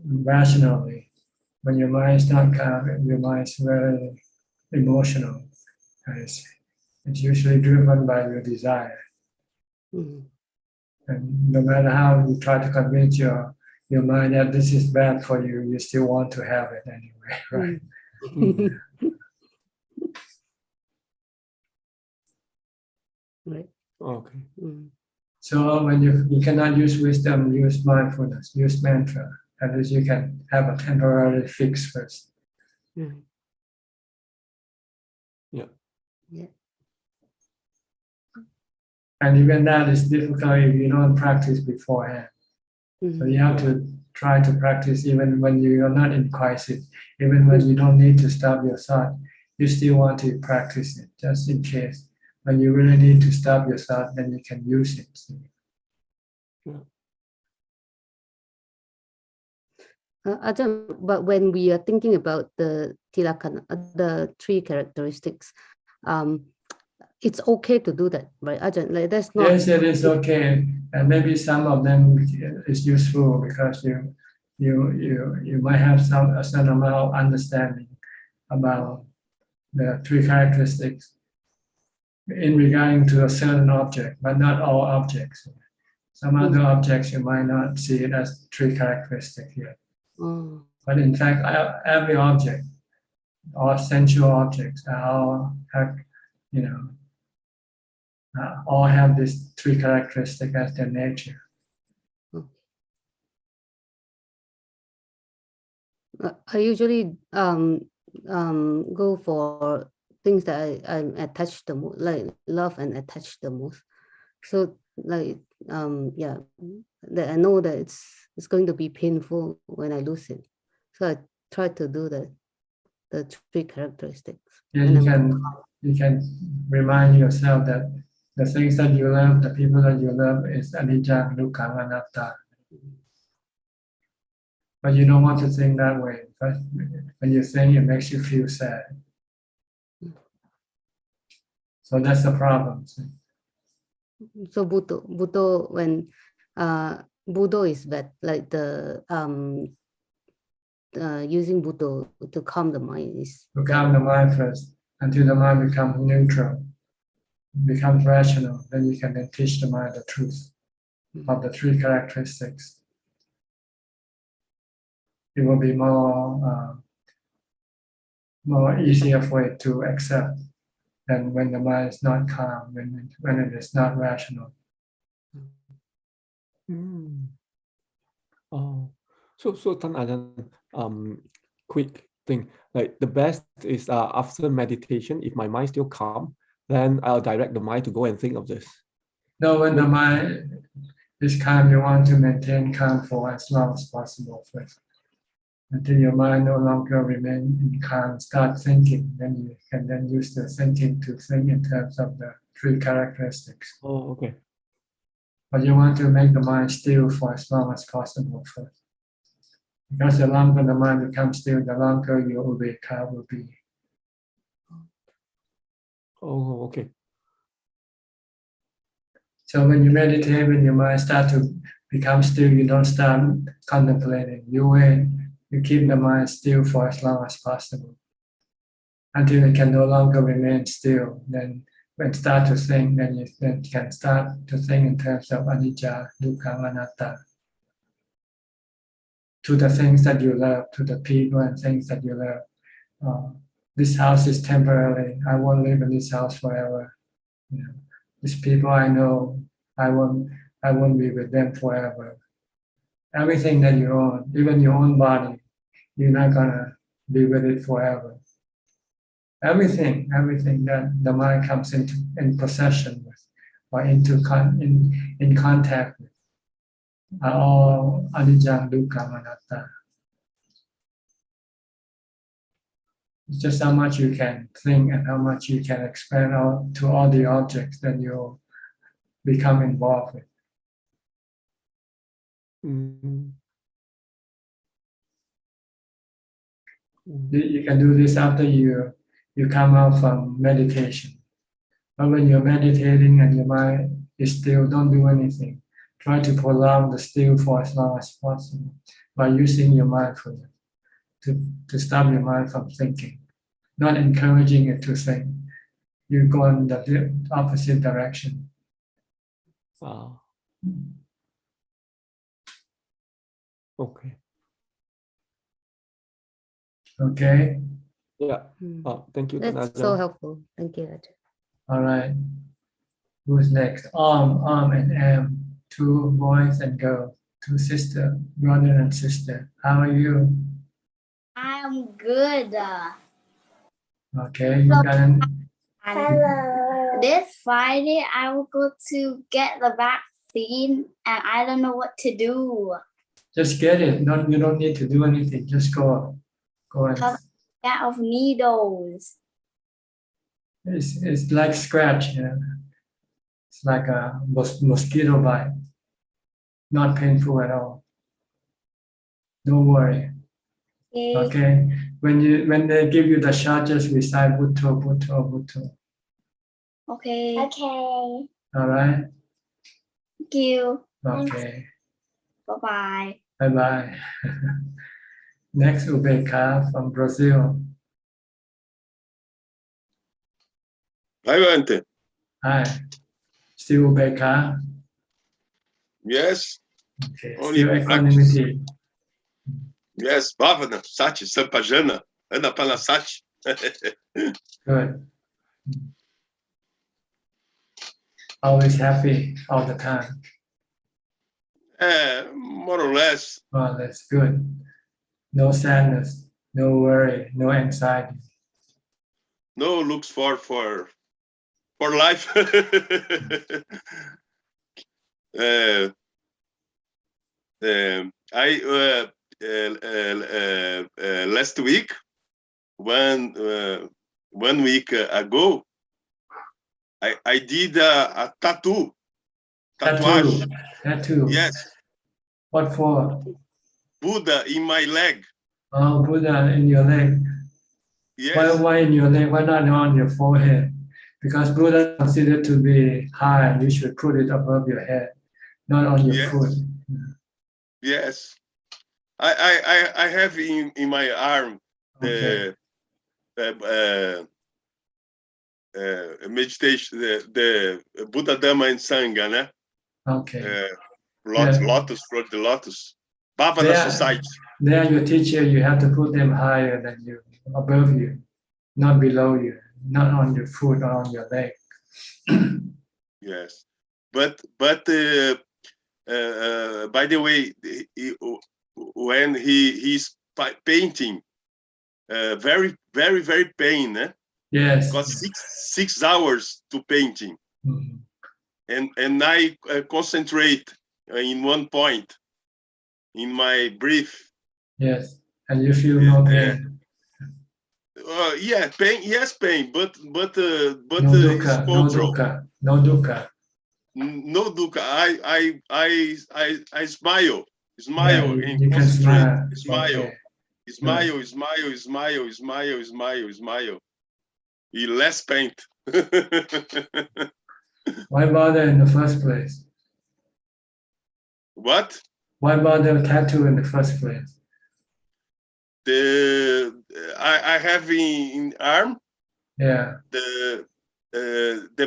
rationally. When your mind is not calm, your mind is very emotional. It's usually driven by your desire. And no matter how you try to convince your mind that this is bad for you, you still want to have it anyway, right? Right. Okay. So when you cannot use wisdom, use mindfulness, use mantra. At least you can have a temporary fix first. Yeah. And even that is difficult if you don't practice beforehand. So you have to try to practice even when you are not in crisis, even when you don't need to stop your thought, you still want to practice it, just in case. When you really need to stop your thought, then you can use it. Ajahn, but when we are thinking about the tilakkhana, the 3 characteristics, it's okay to do that, right, Ajahn? Like that's not. Yes, it is okay, and maybe some of them is useful because you might have a certain amount of understanding about the 3 characteristics in regarding to a certain object, but not all objects. Some other objects you might not see it as 3 characteristics yet. But in fact, every object, all sensual objects, all have, all have these 3 characteristics as their nature. I usually go for things that I'm attached the most, like love and attached the most. So like that I know that it's going to be painful when I lose it. So I try to do the 3 characteristics. Yeah, when you can remind yourself that the things that you love, the people that you love is anicca, dukkha, anatta. But you don't want to think that way, because when you think, it makes you feel sad. So that's the problem. So Buddha when Buddha is bad, like the using Buddha to calm the mind is To calm the mind first, until the mind becomes neutral, becomes rational, then you can then teach the mind the truth of the 3 characteristics. It will be more easier for it to accept than when the mind is not calm, when it is not rational. Oh, so Tan Ajahn, quick thing, like the best is after meditation, if my mind still calm, then I'll direct the mind to go and think of this. No, when the mind is calm, you want to maintain calm for as long as possible first. Until your mind no longer remain in calm, start thinking, then you can then use the thinking to think in terms of the 3 characteristics. Oh, okay. But you want to make the mind still for as long as possible first. Because the longer the mind becomes still, the longer your upekkha will be. Oh, okay. So when you meditate, when your mind starts to become still, you don't start contemplating. You wait. You keep the mind still for as long as possible, until it can no longer remain still. Then when start to think, then you then can start to think in terms of anicca, dukkha, anatta. To the things that you love, to the people and things that you love. This house is temporary. I won't live in this house forever. You know, these people I know, I won't be with them forever. Everything that you own, even your own body, you're not gonna be with it forever. Everything that the mind comes in possession with, or in contact with, are all anicca, dukkha, anatta. It's just how much you can think and how much you can expand out to all the objects that you become involved with. You can do this after you come out from meditation. But when you're meditating and your mind is still, don't do anything. Try to prolong the still for as long as possible by using your mindfulness to stop your mind from thinking, not encouraging it to think. You go in the opposite direction. Wow. Okay. Okay. Yeah. Thank you. That's so helpful. Thank you, Ajahn. All right. Who's next? Om and Am. 2 boys and girls. 2 sisters, brother and sister. How are you? I'm good. Okay, you got an. Hello. This Friday, I will go to get the vaccine, and I don't know what to do. Just get it. You don't need to do anything. Just go and. I'm scared of needles. It's like scratch. Yeah. It's like a mosquito bite. Not painful at all. Don't worry. Okay. When they give you the shot, just recite Butto, Butto, Butto. Okay. Okay. All right. Thank you. Okay. Bye-bye. Bye-bye. Next, Ubeka from Brazil. Hi, Vante. Hi. Still Ubeka? Yes. Okay. Only Still equanimity. Yes, Bhavana, Sati, Sampajana, Anapana Sati. Good. Always happy all the time. More or less. Oh, that's good. No sadness, no worry, no anxiety. No looks for life. last week, 1 week ago, I did a tattoo. Tattoo. Yes. What for? Buddha in my leg. Oh, Buddha in your leg. Yes. Why in your leg? Why not on your forehead? Because Buddha considered to be high, you should put it above your head, not on your foot. Yes. I have in my arm the meditation, the Buddha Dhamma and Sangha, né? Okay. Lotus, for the lotus. Bhavana Society. They are your teacher, you have to put them higher than you, above you, not below you, not on your foot or on your leg. Yes. But by the way, when he's painting, very pain, eh? Yes. Because 6 hours to painting. And I concentrate in one point in my breath. Yes, and you feel no pain. Yeah, pain. Yes, pain. But no it's dukkha, control. No dukkha. No dukkha. I smile. Yeah, And you can concentrate. smile. Smile. Okay. Smile. Less paint. Why bother in the first place? What? Why bother tattoo in the first place? I have in arm. Yeah. The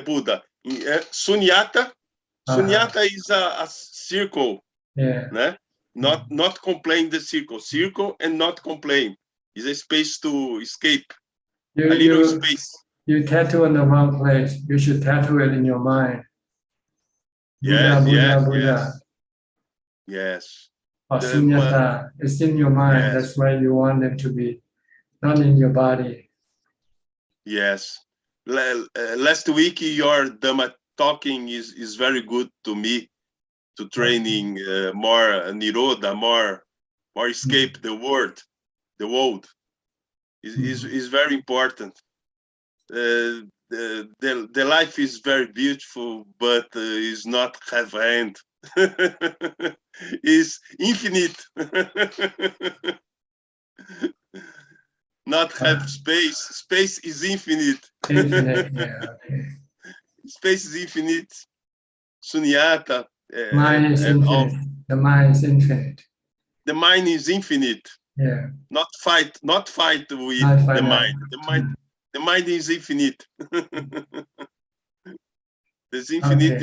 Buddha. Sunyata. Sunyata is a circle. Yeah. Né? Not complain the circle. Circle and not complain. Is a space to escape. A little space. You tattoo in the wrong place. You should tattoo it in your mind. Yes, Buddha. Yes. Or sunyata. It's in your mind. Yes. That's why you want them to be, not in your body. Yes. Last week your Dhamma talking is very good to me, to training more nirodha, more escape the world. Is very important. The life is very beautiful, but is not have end. Is infinite. Not have space. Space is infinite. Infinite, yeah. Okay. Space is infinite. Sunyata. Mind is infinite. The mind is infinite. The mind is infinite. Yeah. Not fight with the mind. The mind is infinite. This infinite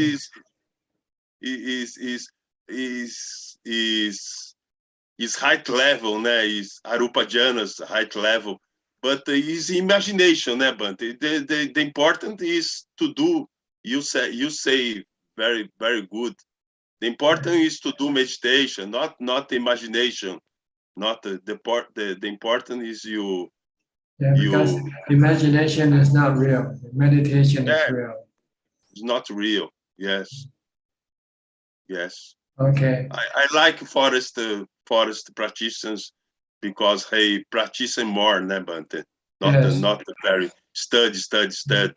is height level, né? Is Arupa Jhanas, height level. But is imagination, né, Bante? The important is to do. You say very, very good. The important is to do meditation, not imagination. Not the important is you. Yeah, because imagination is not real. Meditation is real. It's not real. Yes. Yes. Okay. I like forest practitioners because they practice more, né, Bante? Not very study.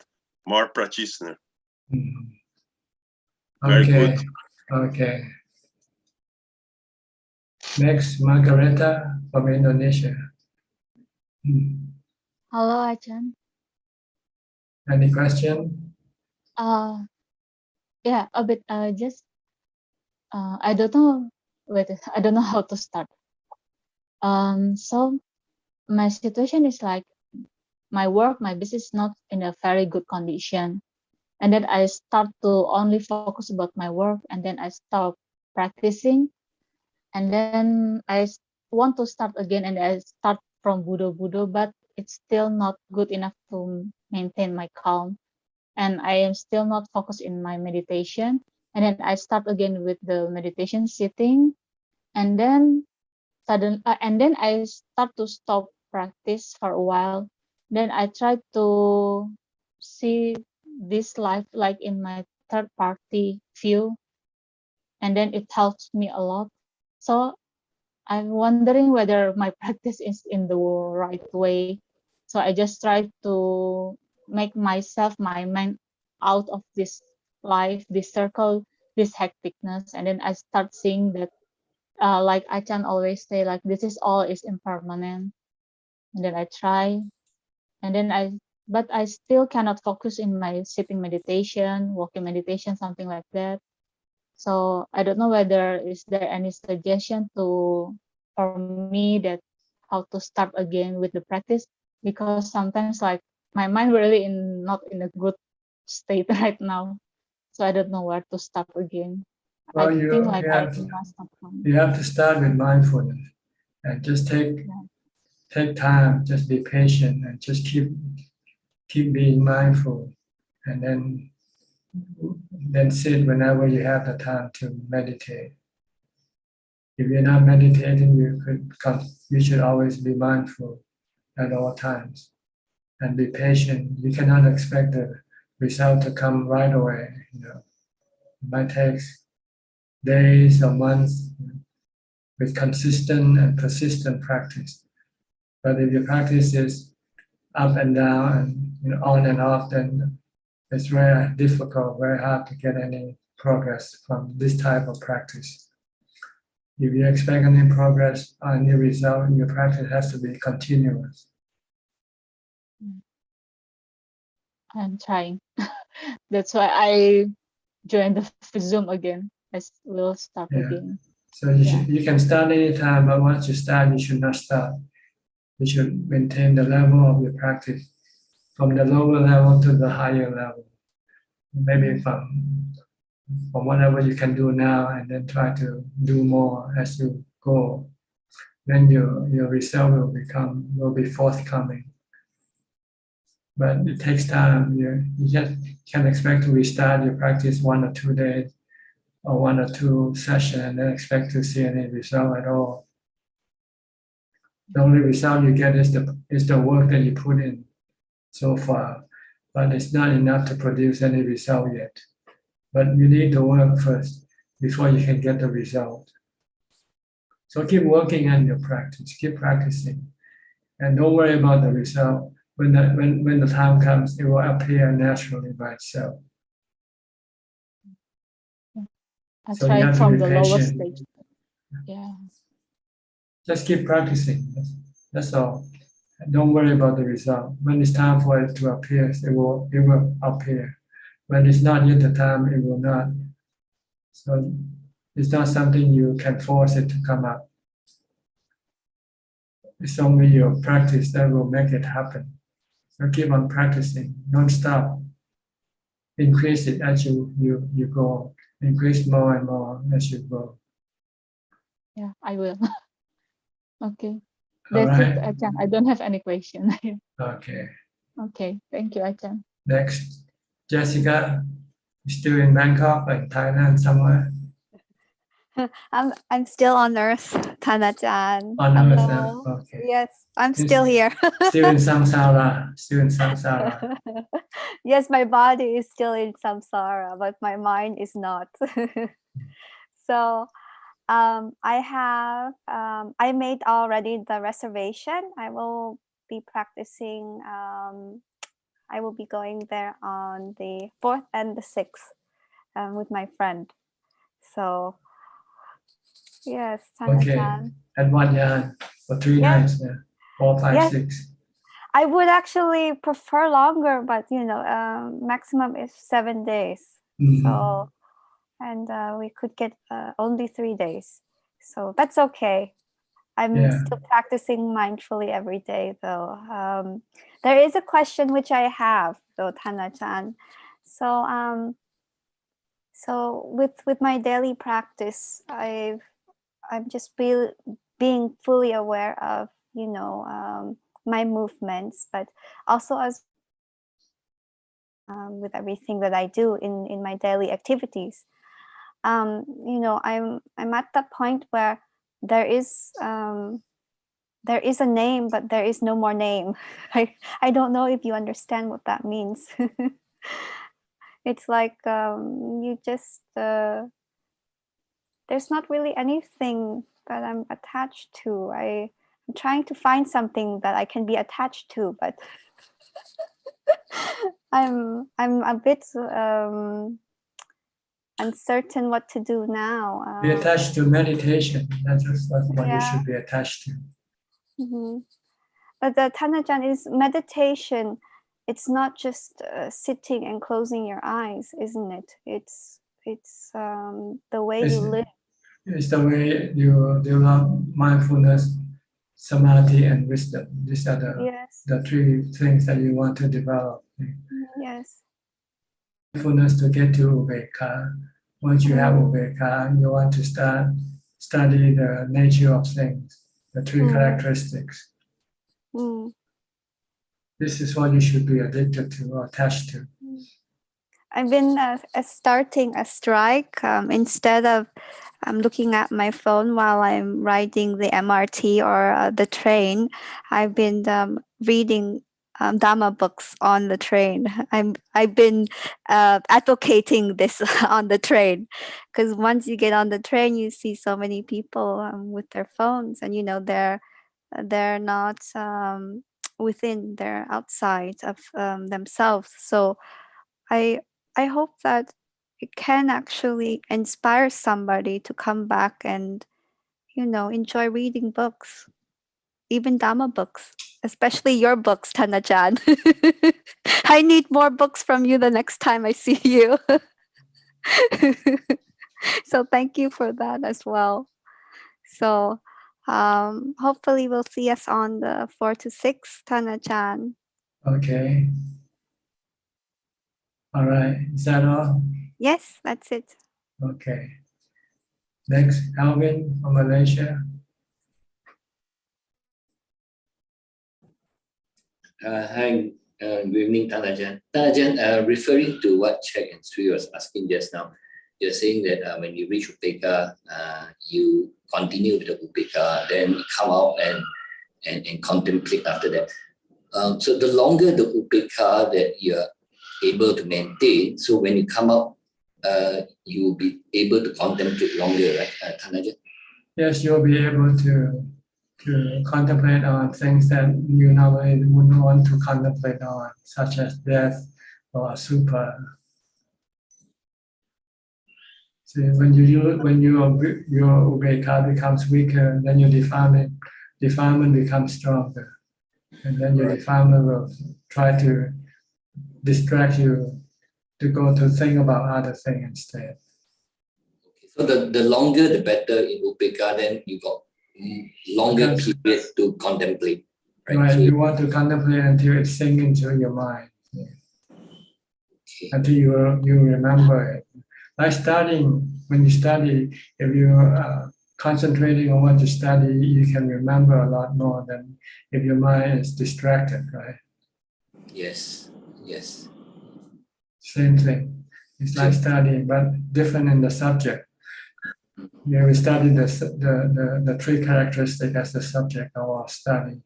More practitioner. Very good. Okay. Next, Margareta from Indonesia. Hello, Ajahn. Any question? Yeah, a bit. Just I don't know. Wait, I don't know how to start. So my situation is like my business is not in a very good condition, and then I start to only focus about my work, and then I stop practicing, and then I want to start again, and I start from Buddha, but it's still not good enough to maintain my calm, and I am still not focused in my meditation. And then I start again with the meditation sitting, and then I start to stop practice for a while. Then I try to see this life like in my third party view, and then it helps me a lot. So I'm wondering whether my practice is in the right way. So I just try to make myself, my mind out of this life, this circle, this hecticness. And then I start seeing that, like I can always say, like, this is all is impermanent. And then I try, and then but I still cannot focus in my sitting meditation, walking meditation, something like that. So I don't know whether is there any suggestion for me that how to start again with the practice, because sometimes like my mind really not in a good state right now. So I don't know where to start again. Well, I think like I have to, must have come. you have to start with mindfulness and just take time, just be patient and just keep being mindful, and then sit whenever you have the time to meditate. If you're not meditating, you should always be mindful at all times and be patient. You cannot expect the result to come right away. It might take days or months with consistent and persistent practice. But if your practice is up and down and on and off, then it's very difficult, very hard to get any progress from this type of practice. If you expect any progress or any result, your practice has to be continuous. I'm trying. That's why I joined the Zoom again. Will start again. So you can start anytime, but once you start, you should not stop. You should maintain the level of your practice from the lower level to the higher level. Maybe from whatever you can do now, and then try to do more as you go. Then your result will be forthcoming. But it takes time. You just can't expect to restart your practice 1 or 2 days or 1 or 2 sessions and then expect to see any result at all. The only result you get is the work that you put in so far, but it's not enough to produce any result yet. But you need the work first before you can get the result. So keep working on your practice, keep practicing, and don't worry about the result. When the time comes, it will appear naturally by itself. I So you tried have to from be the lower patient. stage. Yeah. Just keep practicing. That's all. Don't worry about the result. When it's time for it to appear, it will appear. When it's not yet the time, it will not. So it's not something you can force it to come up. It's only your practice that will make it happen. So keep on practicing. Don't stop. Increase it as you go. Increase more and more as you go. Yeah, I will. Okay. All That's right. it, Achan. I don't have any question. Okay. Okay. Thank you, Achan. Next, Jessica, still in Bangkok, like Thailand somewhere. I'm still on Earth, Tanachan. On Earth, Hello. okay. Yes, I'm still here. Still in samsara. Still in samsara. Yes, my body is still in samsara, but my mind is not. So I made already the reservation. I will be practicing. I will be going there on the 4th and the 6th with my friend. So yes, Okay. Tanachan. At Wat Yan for 3 nights. Yeah. 4, 5, Yes. 6. I would actually prefer longer, but maximum is 7 days. Mhm. So, and we could get only 3 days. So that's okay. I'm still practicing mindfully every day, though. There is a question which I have, though, Tana-chan. So, with my daily practice, I'm just being fully aware of my movements, but also as with everything that I do in my daily activities. I'm at that point where there is a name, but there is no more name. I don't know if you understand what that means. It's like you just there's not really anything that I'm attached to. I'm trying to find something that I can be attached to, but I'm a bit uncertain what to do now. Be attached to meditation. That's what you should be attached to. Mm-hmm. But the Thanajan is meditation. It's not just sitting and closing your eyes, isn't it? It's the way you live. It's the way you develop mindfulness, Samati, and wisdom. These are the three things that you want to develop. Yes. Mindfulness to get to Ubeka. Once you have Ubeka, you want to study the nature of things, the three characteristics. This is what you should be addicted to or attached to. I've been starting a strike. Instead of looking at my phone while I'm riding the MRT or the train, I've been reading Dhamma books on the train. I've been advocating this on the train, because once you get on the train, you see so many people with their phones, and they're not within, they're outside of themselves. So I hope that it can actually inspire somebody to come back and, enjoy reading books, even Dhamma books, especially your books, Thanajan. I need more books from you the next time I see you. So thank you for that as well. So hopefully we'll see us on the 4 to 6, Thanajan. Okay. All right. Is that all? Yes, that's it. Okay. Next, Alvin from Malaysia. Hi, good evening, Thanajan. Thanajan, referring to what Chek and Sri was asking just now, you're saying that when you reach Upeka, you continue with the Upeka, then come out and contemplate after that. So the longer the Upeka that you're able to maintain, so when you come out, you'll be able to contemplate longer, right, Thanajan? Yes, you'll be able to contemplate on things that you normally wouldn't want to contemplate on, such as death or super. So when your ubeka becomes weaker, then your defilement becomes stronger, and then your defilement will try to distract you to go to think about other things instead. So the longer the better in Upeka, then you got longer period to contemplate. Right, so you want to contemplate until it sinks into your mind. Yeah. Okay. Until you remember it. Like studying, when you study, if you're concentrating on what you study, you can remember a lot more than if your mind is distracted, right? Yes, yes. Same thing. It's like studying, but different in the subject. Yeah, we study the three characteristics as the subject of our study.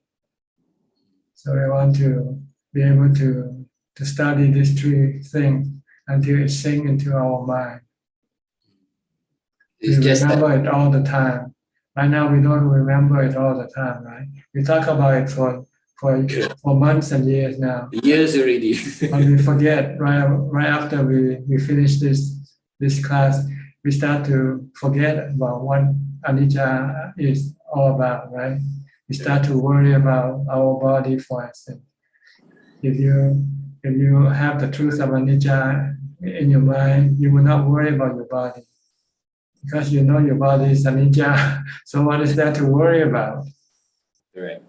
So we want to be able to study these three things until it sinks into our mind. We remember it all the time. Right now we don't remember it all the time, right? We talk about it for months and years now. Years already. And we forget right after we finish this class, we start to forget about what anicca is all about, right? We start to worry about our body, for instance. If you have the truth of anicca in your mind, you will not worry about your body, because you know your body is anicca. So what is there to worry about? Correct.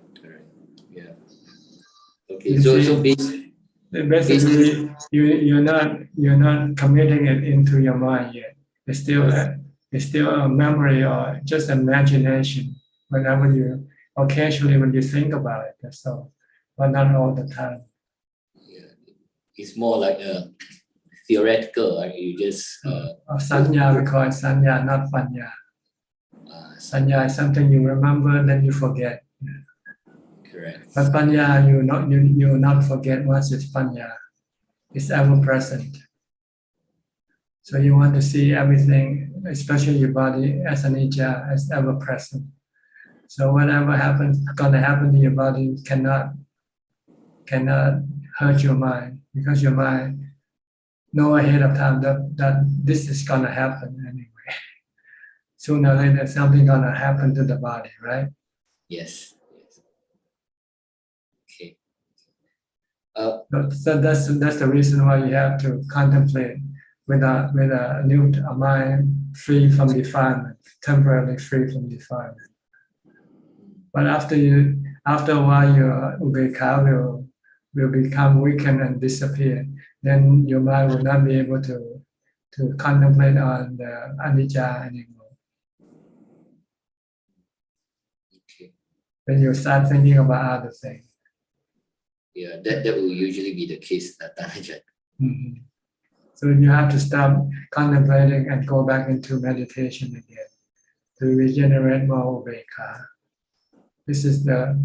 Yeah. Okay. So basically, you're not committing it into your mind yet. It's still a memory or just imagination. Occasionally when you think about it, that's all, but not all the time. Yeah. It's more like a theoretical, like you just sanya, we call it sanya, not panya. Sanya is something you remember, then you forget. Correct. But panya, you will not forget once it's panya. It's ever present. So you want to see everything especially your body, as anicca, as ever present. So whatever happens, gonna happen to your body cannot hurt your mind, because your mind know ahead of time that this is gonna happen anyway. Sooner or later, something gonna happen to the body, right? Yes. Okay. So that's the reason why you have to contemplate with a new mind free from defilement, temporarily free from defilement. But after a while, your ubekkha will become weakened and disappear. Then your mind will not be able to contemplate on the anicca anymore. Okay. Then you start thinking about other things. Yeah, that will usually be the case, Tanajan. Mm-hmm. So you have to stop contemplating and go back into meditation again to regenerate more ubekkha. This is the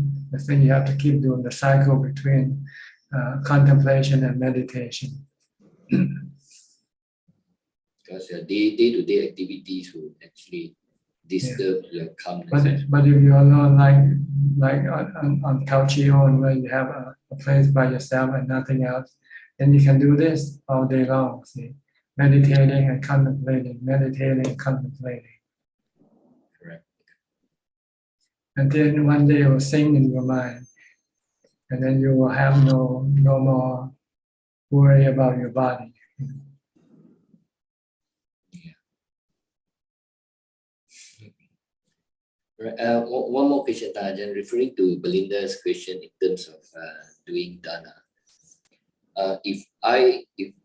thing you have to keep doing, the cycle between contemplation and meditation. Because your day-to-day activities will actually disturb your calmness. But if you're alone, like on Kauchion, where you have a place by yourself and nothing else, then you can do this all day long. See, meditating and contemplating, meditating and contemplating. Correct. And then one day it will sing in your mind, and then you will have no more worry about your body. Right. One more question, Tanajan, referring to Belinda's question in terms of doing dana. If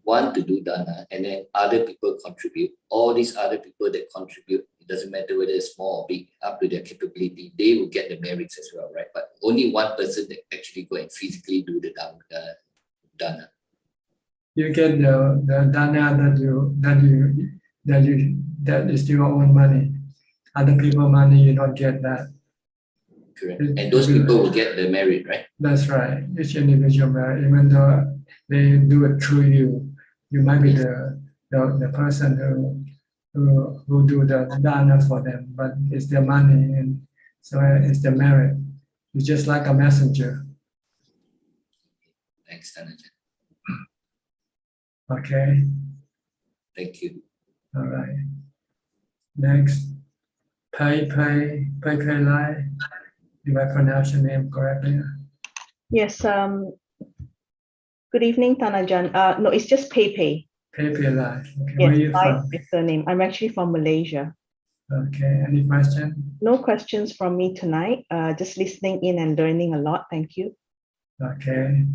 want to do dana and then other people contribute, all these other people that contribute, it doesn't matter whether it's small or big, up to their capability, they will get the merits as well, right? But only one person that actually go and physically do the dana. You get the dana that is your own money. Other people's money, you don't get that. Correct. And those people will get the merit, right? That's right. Each individual merit, even though they do it through you, you might be the person who do the dana for them, but it's their money, and so it's the merit. You're just like a messenger. Thanks, Tanajan. Okay. Thank you. All right. Next, Pei Lai. If I pronounce your name correctly. Yes. Good evening, Tanajan. No, it's just Pei. Pei Lai. Okay. Yes, Where are you my from? surname. I'm actually from Malaysia. Okay. Any question? No questions from me tonight. Just listening in and learning a lot. Thank you. Okay.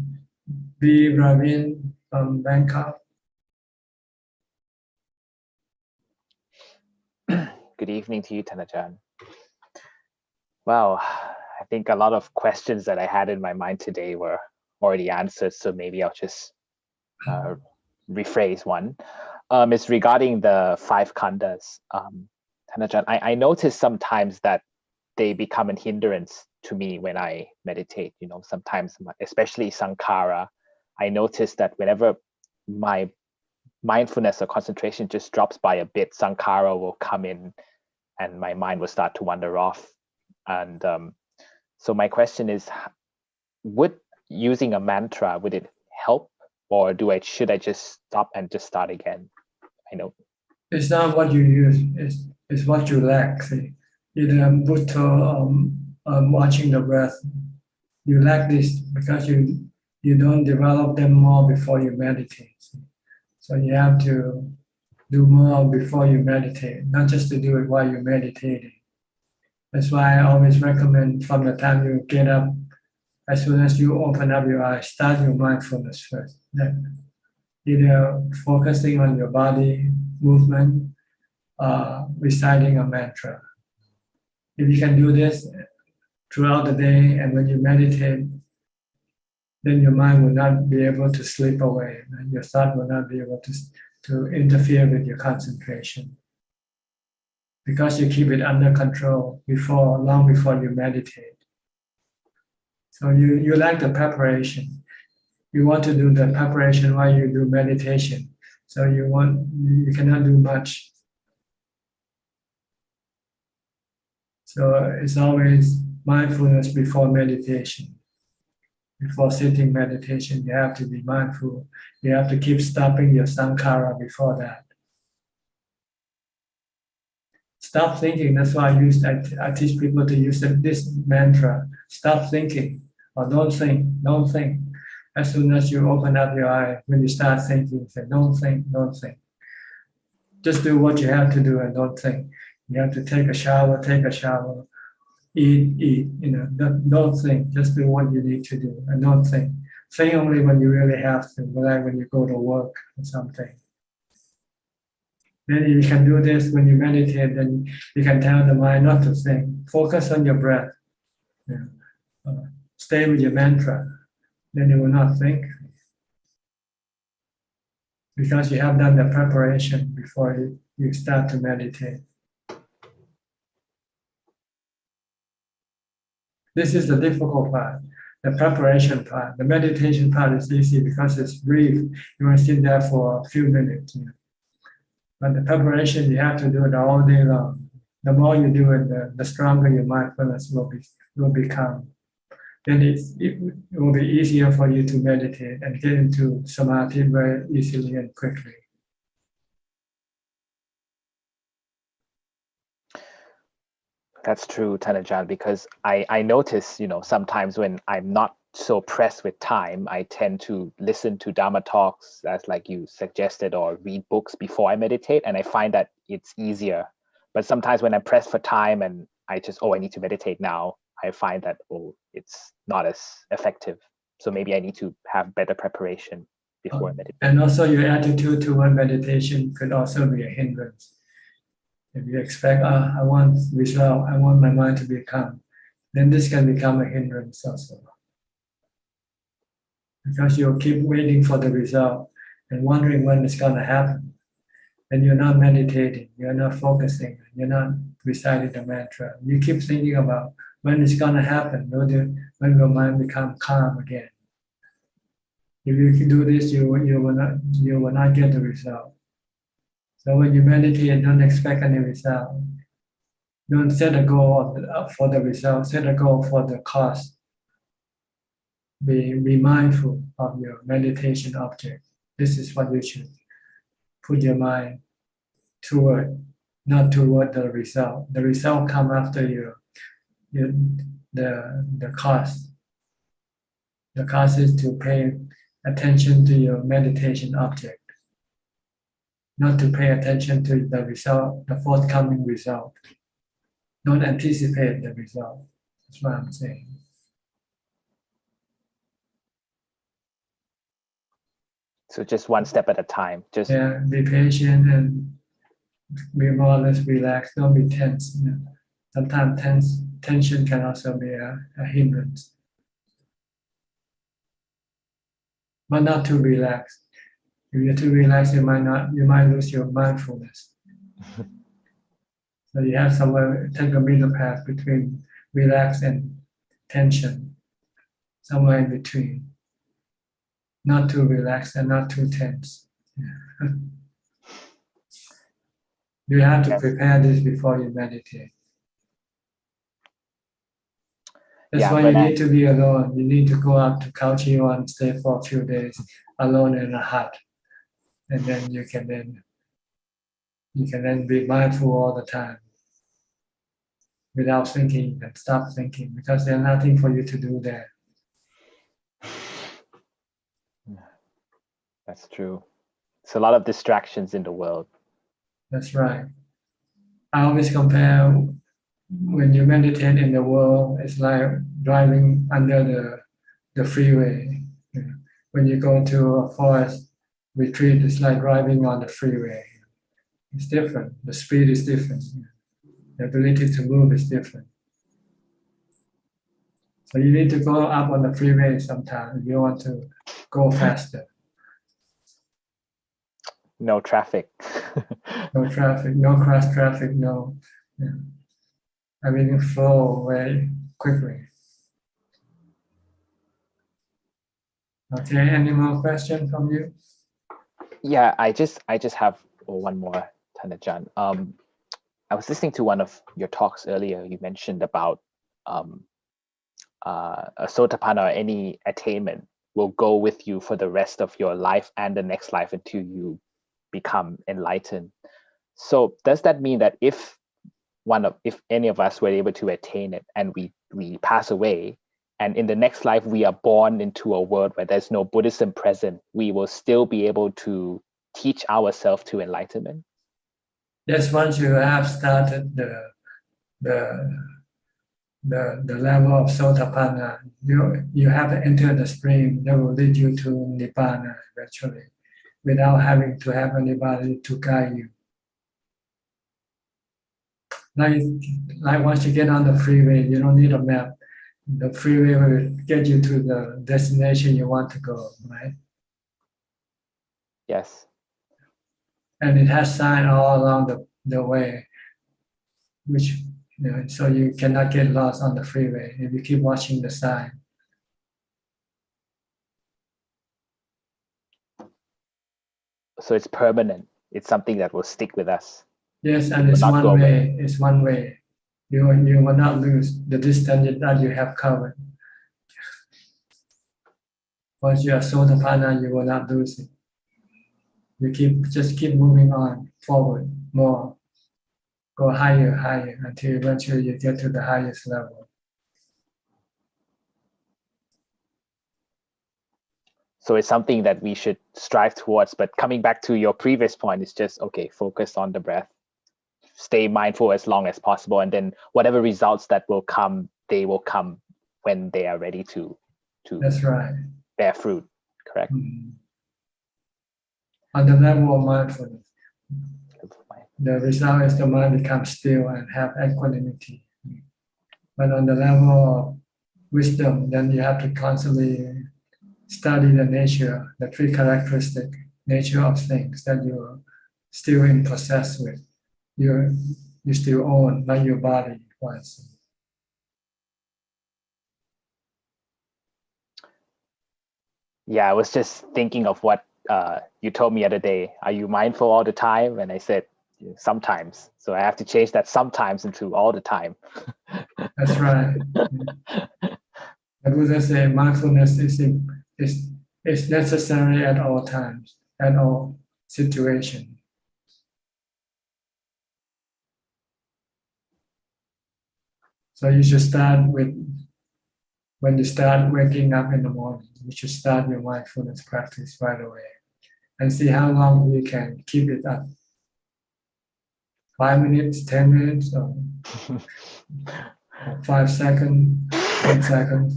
B. Ravin from Bangkok. Good evening to you, Tanajan. Well, I think a lot of questions that I had in my mind today were already answered, so maybe I'll just rephrase one. It's regarding the Five Kandas. Tanajan, I notice sometimes that they become a hindrance to me when I meditate. You know, sometimes, especially Sankhara, I notice that whenever my mindfulness or concentration just drops by a bit, Sankhara will come in and my mind will start to wander off. And so my question is, would using a mantra, would it help, or should I just stop and just start again? I know it's not what you use, it's what you lack. See, either Buddha watching the breath, you lack this because you don't develop them more before you meditate. So you have to do more before you meditate, not just to do it while you're meditating. That's why I always recommend from the time you get up, as soon as you open up your eyes, start your mindfulness first. Then either focusing on your body movement, reciting a mantra. If you can do this throughout the day, and when you meditate, then your mind will not be able to slip away, and your thought will not be able to interfere with your concentration. Because you keep it under control long before you meditate. So you lack the preparation. You want to do the preparation while you do meditation. So you cannot do much. So it's always mindfulness before meditation. Before sitting meditation, you have to be mindful. You have to keep stopping your sankhara before that. Stop thinking. That's why I teach people to use this mantra. Stop thinking, or don't think, don't think. As soon as you open up your eye, when you start thinking, say, don't think, don't think. Just do what you have to do and don't think. You have to take a shower, eat, don't think. Just do what you need to do and don't think. Think only when you really have to, like when you go to work or something. Then you can do this when you meditate, then you can tell the mind not to think. Focus on your breath. Stay with your mantra. Then you will not think. Because you have done the preparation before you start to meditate. This is the difficult part, the preparation part. The meditation part is easy because it's brief. You will sit there for a few minutes. But the preparation, you have to do it all day long. The more you do it, the stronger your mindfulness will become. Then it will be easier for you to meditate and get into Samati very easily and quickly. That's true, Tanajan, because I notice, sometimes when I'm not so pressed with time, I tend to listen to Dhamma talks, as like you suggested, or read books before I meditate, and I find that it's easier. But sometimes when I'm pressed for time and I just, I need to meditate now, I find that, it's not as effective. So maybe I need to have better preparation before I meditate. And also your attitude toward meditation could also be a hindrance. If you expect, I want result, I want my mind to be calm, then this can become a hindrance also. Because you'll keep waiting for the result and wondering when it's going to happen. And you're not meditating, you're not focusing, you're not reciting the mantra. You keep thinking about when it's going to happen, when your mind become calm again. If you do this, you will not get the result. So when you meditate, don't expect any result. Don't set a goal for the result, set a goal for the cause. Be mindful of your meditation object. This is what you should put your mind toward, not toward the result. The result comes after the cause. The cause is to pay attention to your meditation object, not to pay attention to the result, the forthcoming result. Don't anticipate the result. That's what I'm saying. So just one step at a time. Be patient and be more or less relaxed. Don't be tense. Sometimes tension can also be a hindrance. But not too relaxed. If you're too relaxed, you might lose your mindfulness. So you have somewhere, take a middle path between relax and tension, somewhere in between. Not too relaxed and not too tense. You have to prepare this before you meditate. That's why you need to be alone. You need to go out to Kauchiwan and stay for a few days alone in a hut. And then you can then be mindful all the time without thinking and stop thinking, because there's nothing for you to do there. That's true. It's a lot of distractions in the world. That's right. I always compare when you meditate in the world, it's like driving under the freeway. When you go to a forest retreat, it's like driving on the freeway. It's different. The speed is different. The ability to move is different. So you need to go up on the freeway sometimes if you want to go faster. No traffic. No traffic, no cross traffic, no. Everything flow very quickly. Okay, any more questions from you? Yeah, I just have one more, Tanajan. I was listening to one of your talks earlier. You mentioned about a sotapanna or any attainment will go with you for the rest of your life and the next life until you become enlightened. So does that mean that if any of us were able to attain it and we pass away, and in the next life we are born into a world where there's no Buddhism present, we will still be able to teach ourselves to enlightenment? Yes, once you have started the level of sotapanna, you have to enter the stream that will lead you to Nibbana eventually, without having to have anybody to guide you. Like once you get on the freeway, you don't need a map. The freeway will get you to the destination you want to go, right? Yes. And it has signs all along the way, which so you cannot get lost on the freeway if you keep watching the sign. So it's permanent. It's something that will stick with us. Yes, and it's one way. It's one way. You will not lose the distance that you have covered. Once you are sotapanna, you will not lose it. You just keep moving on forward more. Go higher, higher, until eventually you get to the highest level. So it's something that we should strive towards. But coming back to your previous point, it's just, okay, focus on the breath. Stay mindful as long as possible. And then whatever results that will come, they will come when they are ready to That's right. bear fruit, correct? Mm-hmm. On the level of mindfulness, the result is the mind becomes still and have equanimity. But on the level of wisdom, then you have to constantly study the nature, the three characteristic nature of things that you're still in process with. You still own, like your body was. Yeah, I was just thinking of what you told me the other day. Are you mindful all the time? And I said, sometimes. So I have to change that sometimes into all the time. That's right. The Buddha said mindfulness is necessary at all times, at all situations. So you should start with, when you start waking up in the morning, you should start your mindfulness practice right away and see how long you can keep it up. 5 minutes, 10 minutes, or 5 seconds, 10 seconds.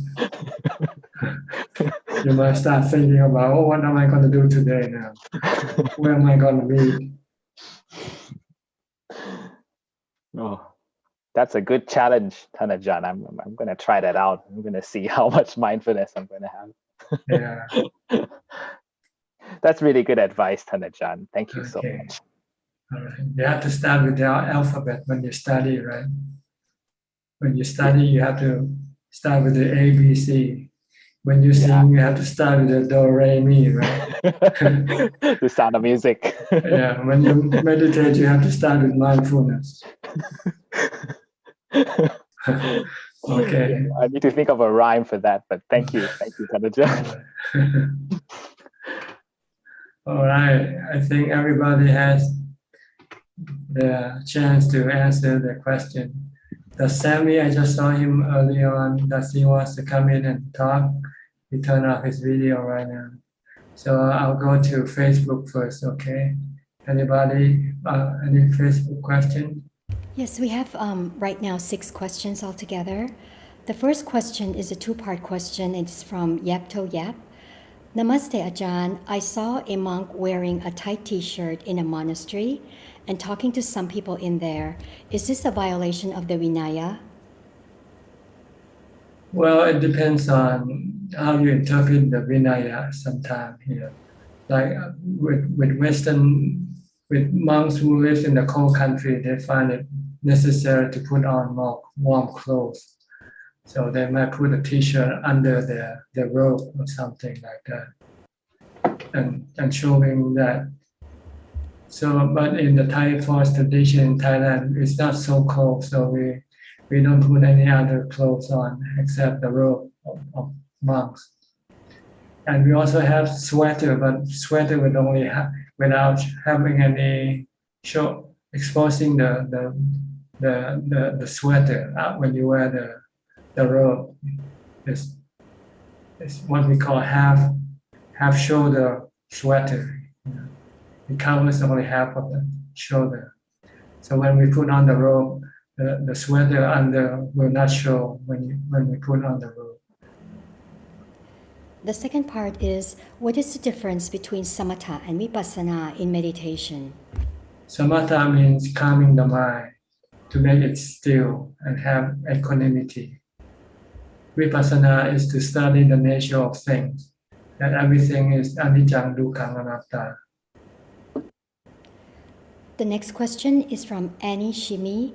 You might start thinking about, oh, what am I going to do today now? Where am I going to be? Oh, that's a good challenge, Thanajan. I'm going to try that out. I'm going to see how much mindfulness I'm going to have. Yeah. That's really good advice, Thanajan. Thank you so much. All right. You have to start with the alphabet when you study, right? When you study, you have to start with the A, B, C. When you sing, you have to start with the do, re, mi, right? The sound of music. Yeah. When you meditate, you have to start with mindfulness. Okay. I need to think of a rhyme for that, but thank you, Thanajan. All right. I think everybody has the chance to answer the question. Does Sammy, I just saw him earlier on, does he wants to come in and talk? He turned off his video right now. So I'll go to Facebook first, okay? Anybody, any Facebook question? Yes, we have right now 6 questions altogether. The first question is a 2-part question. It's from Yap To Yap. Namaste Ajahn. I saw a monk wearing a tight t-shirt in a monastery and talking to some people in there. Is this a violation of the Vinaya? Well, it depends on how you interpret the Vinaya sometimes here. Like with with monks who live in the cold country, they find it necessary to put on more warm clothes. So they might put a t-shirt under their robe or something like that. And showing that So, but in the Thai forest tradition in Thailand, it's not so cold, so we don't put any other clothes on except the robe of monks. And we also have sweater, but sweater would only without having any show, exposing the sweater when you wear the robe. It's what we call half shoulder sweater. It covers only half of the shoulder. So when we put on the robe, the sweater under will not show when we put on the robe. The second part is, what is the difference between Samata and Mipasana in meditation? Samata means calming the mind, to make it still and have equanimity. Mipasana is to study the nature of things, that everything is anicca, dukkha, anatta. The next question is from Annie Shimi.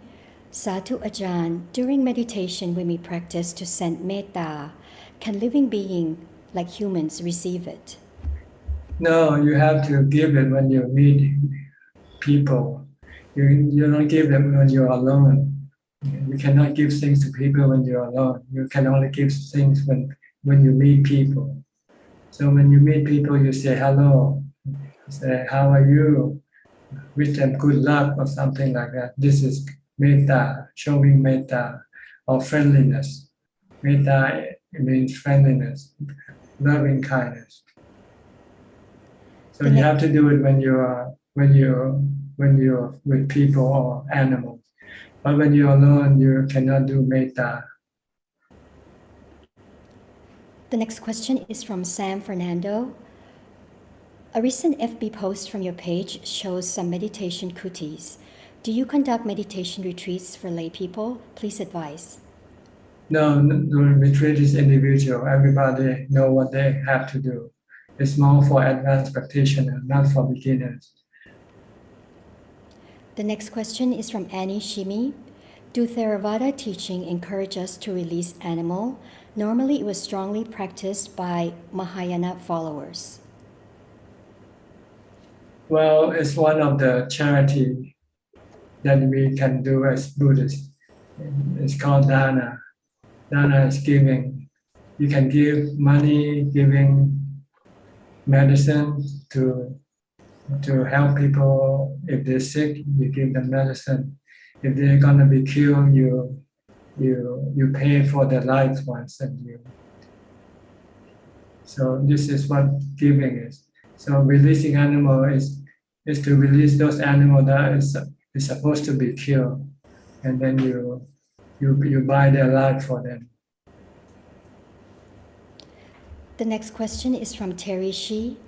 Sadhu Ajahn, during meditation when we practice to send metta, can living beings like humans receive it? No, you have to give it when you meet people. You don't give them when you're alone. You cannot give things to people when you're alone. You can only give things when you meet people. So when you meet people, you say hello, you say how are you, wish them good luck or something like that. This is metta, showing metta or friendliness. Metta means friendliness, loving kindness. So you have to do it when you're with people or animals. But when you're alone, you cannot do metta. The next question is from Sam Fernando. A recent FB post from your page shows some meditation kutis. Do you conduct meditation retreats for lay people? Please advise. No, the retreat is individual. Everybody know what they have to do. It's more for advanced practitioners, not for beginners. The next question is from Annie Shimi. Do Theravada teaching encourage us to release animal? Normally it was strongly practiced by Mahayana followers. Well, it's one of the charity that we can do as Buddhists. It's called dana. Dana is giving. You can give money, giving medicine to help people. If they're sick, you give them medicine. If they're gonna be killed, you pay for their life once, and you. So this is what giving is. So releasing animal is to release those animals that is supposed to be killed, and then you buy their life for them. The next question is from Terry Shi.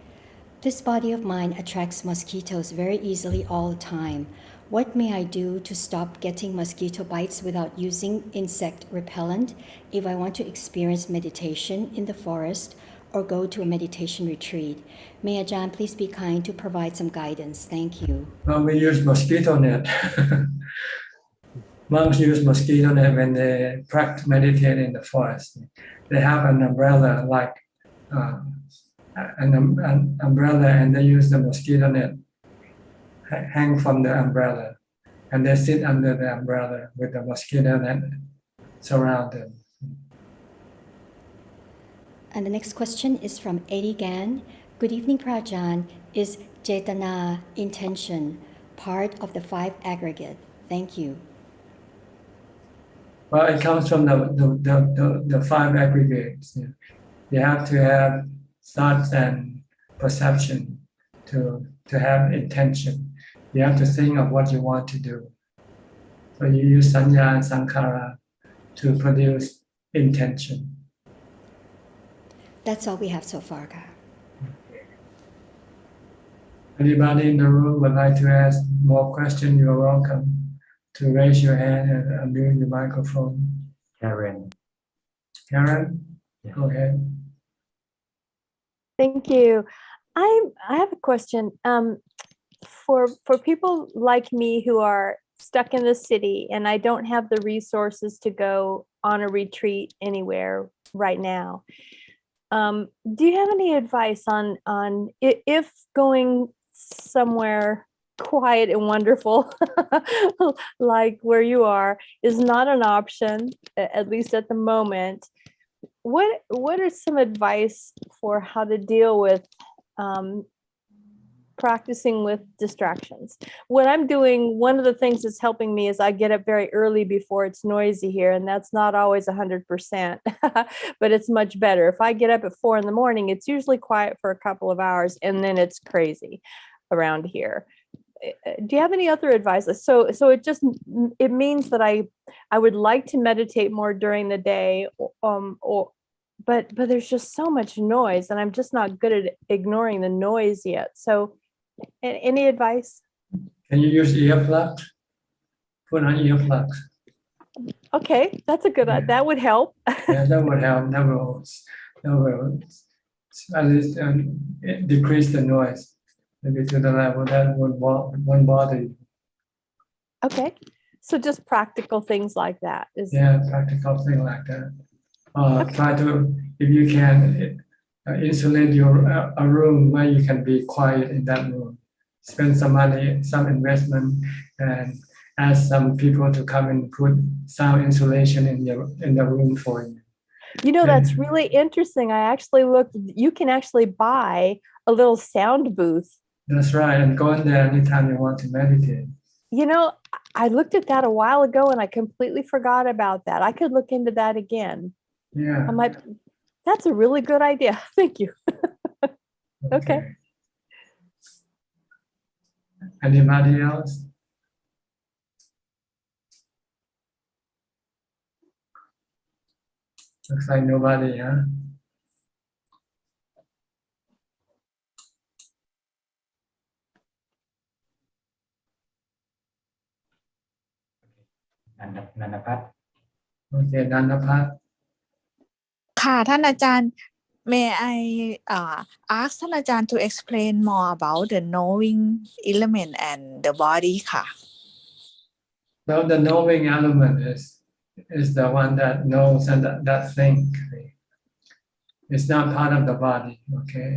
This body of mine attracts mosquitoes very easily all the time. What may I do to stop getting mosquito bites without using insect repellent if I want to experience meditation in the forest or go to a meditation retreat? May Ajahn please be kind to provide some guidance. Thank you. Well, we use mosquito net. Monks use mosquito net when they practice meditate in the forest. They have an umbrella like an umbrella, and they use the mosquito net hang from the umbrella, and they sit under the umbrella with the mosquito net surround them. And the next question is from Eddie Gan. Good evening, Prajan. Is Cetana, intention, part of the 5 aggregate? Thank you. Well, it comes from the 5 aggregates. You have to have thoughts and perception to have intention. You have to think of what you want to do. So you use sanya and sankhara to produce intention. That's all we have so far, Ka. Anybody in the room would like to ask more questions, you're welcome to raise your hand and unmute your microphone. Karen? Go ahead. Thank you. I have a question. For people like me who are stuck in the city and I don't have the resources to go on a retreat anywhere right now, do you have any advice on if going somewhere quiet and wonderful, like where you are, is not an option, at least at the moment. What are some advice for how to deal with practicing with distractions? What I'm doing, one of the things that's helping me is I get up very early before it's noisy here, and that's not always 100%, but it's much better. If I get up at 4 in.the morning, it's usually quiet for a couple of hours, and then it's crazy around here. Do you have any other advice? So it means that I would like to meditate more during the day, but there's just so much noise, and I'm just not good at ignoring the noise yet. So any advice? Can you use earplugs? Put on earplugs. Okay, that's a good. That would help. Yeah, that would help. That will at least decrease the noise, maybe to the level that won't bother you. Okay, so just practical things like that. Practical thing like that. Try to, if you can, insulate a room where you can be quiet in that room. Spend some money, some investment, and ask some people to come and put sound insulation in the room for you. You know, that's really interesting. I actually looked. You can actually buy a little sound booth. That's right, and go in there anytime you want to meditate. You know, I looked at that a while ago, and I completely forgot about that. I could look into that again. Yeah. I'm like, that's a really good idea. Thank you. Okay. Anybody else? Looks like nobody, huh? Nanapat. Okay, Nanapat. ค่ะท่านอาจารย์ May I ask ท่านอาจารย์ to explain more about the knowing element and the body ค่ะ Well, the knowing element is the one that knows and that thinks. It's not part of the body. Okay,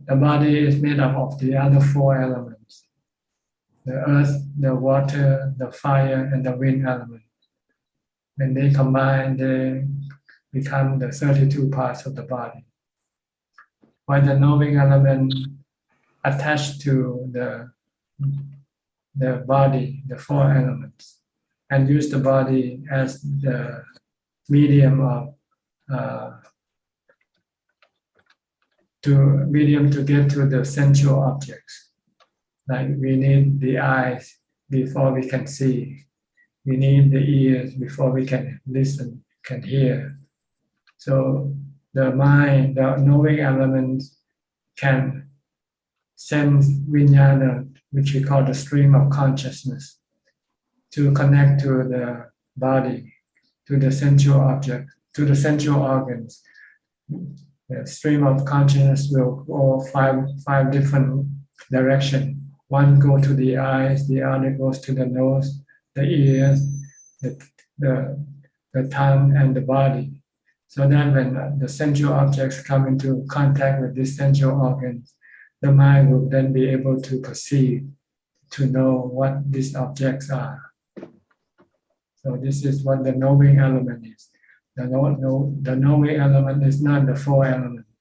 the body is made up of the other 4 elements: the earth, the water, the fire, and the wind element. When they combine, they become the 32 parts of the body. While the knowing element attached to the body, the 4 elements, and use the body as the medium to get to the sensual objects. Like we need the eyes before we can see. We need the ears before we can listen, can hear. So the mind, the knowing element, can send vijnana, which we call the stream of consciousness, to connect to the body, to the sensual object, to the sensual organs. The stream of consciousness will go 5 different directions. One goes to the eyes, the other goes to the nose, the ears, the tongue, and the body. So then when the sensual objects come into contact with these sensual organs, the mind will then be able to perceive, to know what these objects are. So this is what the knowing element is. The knowing element is not the 4 elements,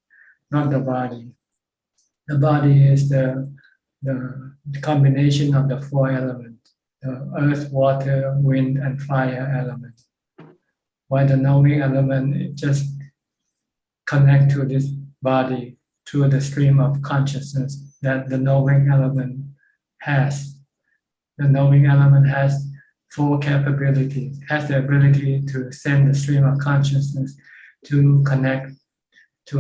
not the body. The body is the combination of the 4 elements: the earth, water, wind, and fire element. While the knowing element, it just connect to this body through the stream of consciousness that the knowing element has. The knowing element has 4 capabilities, has the ability to send the stream of consciousness to connect to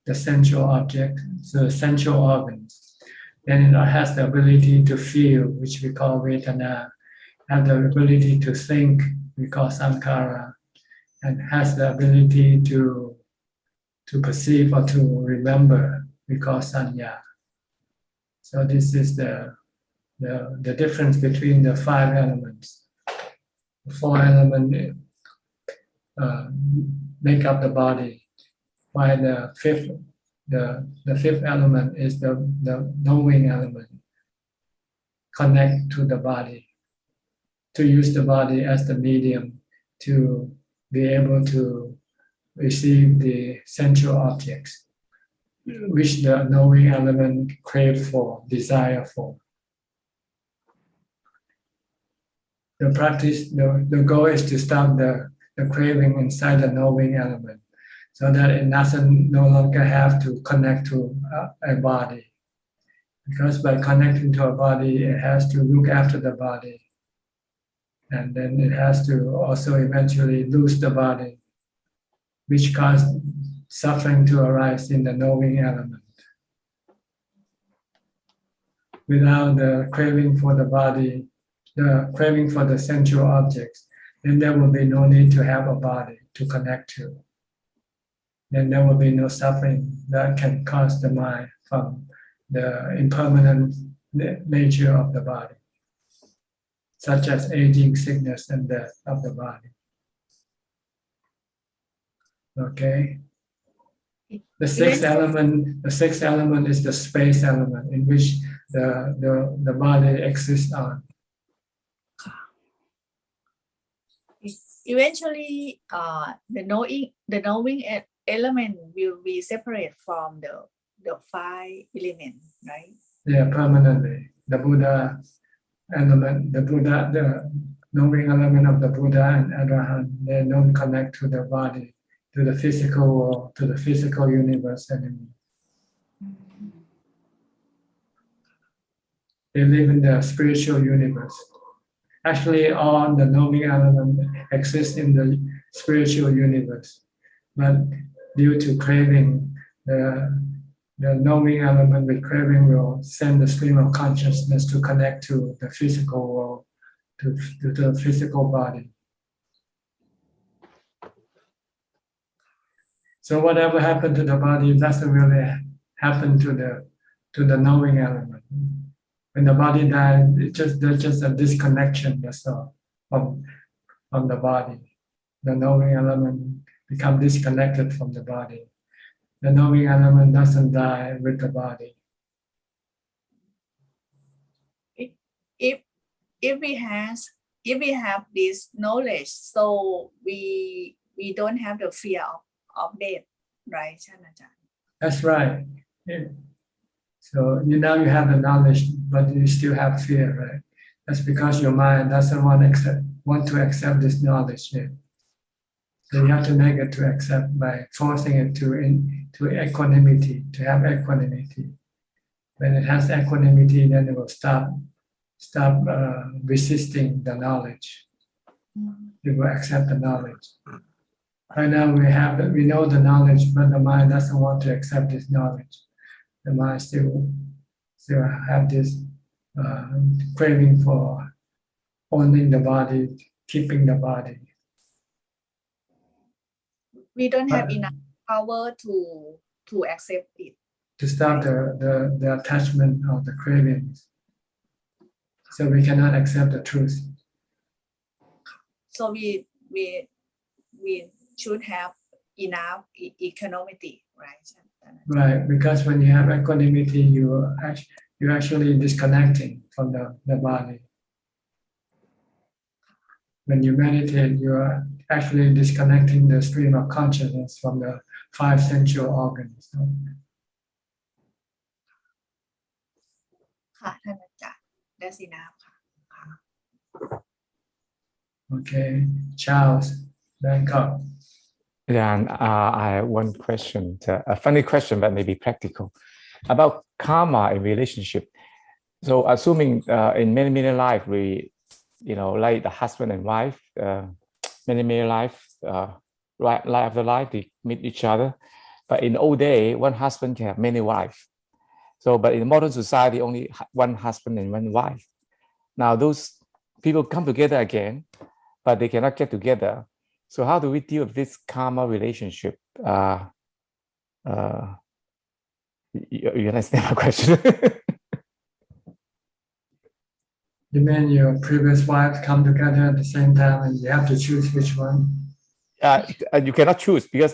the sensual object, to the sensual organs. Then it has the ability to feel, which we call vedana, have the ability to think, we call sankhara, and has the ability to perceive or to remember, we call sanya. So this is the difference between the 5 elements. The 4 elements make up the body, while the fifth element is the knowing element. connect to the body, to use the body as the medium to be able to receive the sensual objects, which the knowing element crave for, desire for. The practice, the goal is to stop the craving inside the knowing element, so that it doesn't no longer have to connect to a body. Because by connecting to a body, it has to look after the body. And then it has to also eventually lose the body, which causes suffering to arise in the knowing element. Without the craving for the body, the craving for the sensual objects, then there will be no need to have a body to connect to. Then there will be no suffering that can cause the mind from the impermanent nature of the body, such as aging, sickness, and death of the body. Okay? The sixth element is the space element in which the body exists on. Eventually, the knowing element will be separate from the five elements, right? Yeah, permanently. The Buddha element, the knowing element of the Buddha and Arahant, they don't connect to the body, to the physical world, to the physical universe anymore. They live in the spiritual universe. Actually, all the knowing element exists in the spiritual universe, but due to craving, the knowing element with craving will send the stream of consciousness to connect to the physical world, to the physical body. So whatever happened to the body doesn't really happen to the knowing element. When the body dies, there's just a disconnection, that's all, from the body. The knowing element becomes disconnected from the body. The knowing element doesn't die with the body. If we have this knowledge, so we don't have the fear of death, right, Chanachan? That's right. Yeah. So now you have the knowledge, but you still have fear, right? That's because your mind doesn't want to accept this knowledge yet. So you have to make it to accept by forcing it to equanimity, to have equanimity. When it has equanimity, then it will stop resisting the knowledge. It will accept the knowledge. Right now we know the knowledge, but the mind doesn't want to accept this knowledge. The mind still have this craving for owning the body, keeping the body. We don't have enough power to accept it. To stop the attachment of the cravings. So we cannot accept the truth. So we should have enough equanimity, right? Right, because when you have equanimity, you're actually disconnecting from the body. When you meditate, you are actually disconnecting the stream of consciousness from the five sensual organs. That's enough. Okay, Charles, Bangkok. Yeah, and I have one question, a funny question, but maybe practical, about karma in relationship. So assuming in many life, we, like the husband and wife, many life, life after life, they meet each other. But in old day, one husband can have many wives. So, but in modern society, only one husband and one wife. Now those people come together again, but they cannot get together. So how do we deal with this karma relationship? You understand my question? You mean your previous wife come together at the same time and you have to choose which one? You cannot choose because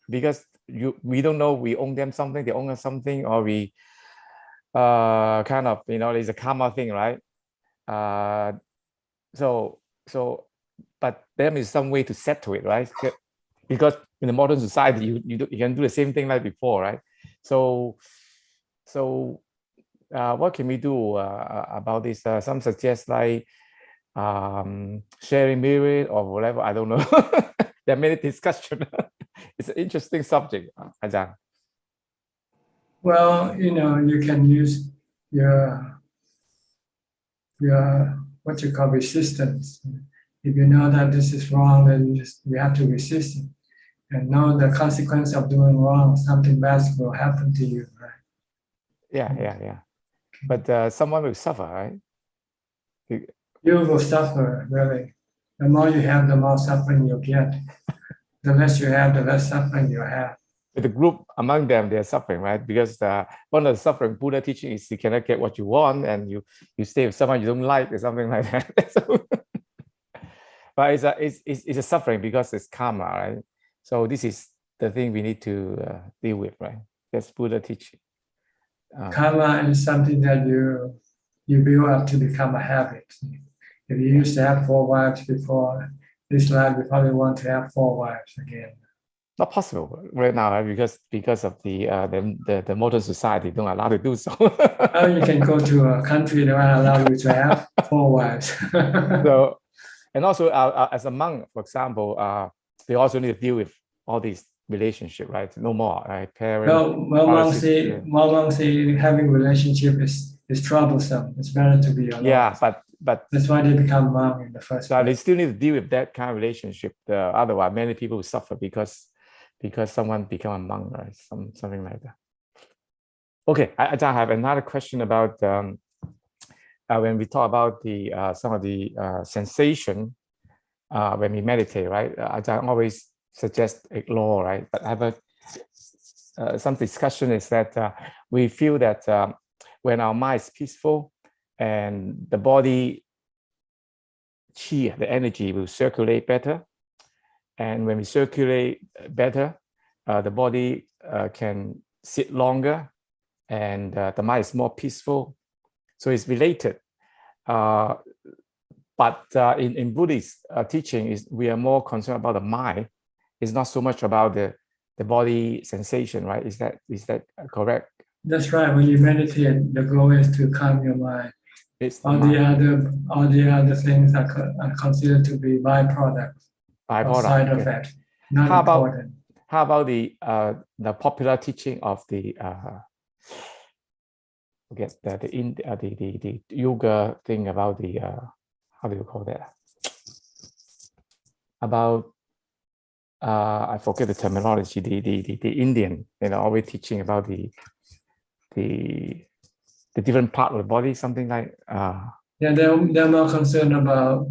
because we don't know we own them something, they own us something, or we kind of, there's a karma thing, right? So but there is some way to settle it, right? Because in the modern society, you can do the same thing like before, right? So what can we do about this? Some suggest like sharing mirror or whatever. I don't know. There are many discussions. It's an interesting subject, Ajahn. Well, you can use your what you call resistance. If you know that this is wrong, then you have to resist it. And know the consequence of doing wrong, something bad will happen to you, right? Yeah. But someone will suffer, right? You will suffer, really. The more you have, the more suffering you'll get. The less you have, the less suffering you have. With the group among them, they're suffering, right? Because one of the suffering Buddha teaching is you cannot get what you want, and you stay with someone you don't like or something like that. But it's a suffering because it's karma, right? So this is the thing we need to deal with, right? That's Buddha teaching. Karma is something that you build up to become a habit. If you used to have 4 wives before this life, you probably want to have 4 wives again. Not possible right now, right? Because of the modern society don't allow to do so. Well, you can go to a country that will allow you to have 4 wives. So, and also as a monk, for example, we also need to deal with all these relationships, right? No more, right? Parents. Monks say having relationship is troublesome. It's better to be alone. Yeah, but that's why they become monk in the first place. They still need to deal with that kind of relationship. Otherwise, many people will suffer because someone become a monk, right? Something like that. Okay, I have another question about when we talk about some of the sensation when we meditate, right? I always suggest ignore, right? But I have some discussion is that we feel that when our mind is peaceful and the body chi, the energy will circulate better. And when we circulate better, the body can sit longer and the mind is more peaceful. So it's related. But in Buddhist teaching, we are more concerned about the mind. It's not so much about the body sensation, right? Is that correct? That's right. When you meditate, the goal is to calm your mind. All the other things are considered to be byproducts. Side effect. Not important. How about the popular teaching of the forget the yoga thing about the how do you call that? About I forget the terminology. The Indian, always teaching about the different part of the body, something like. Yeah, they're more concerned about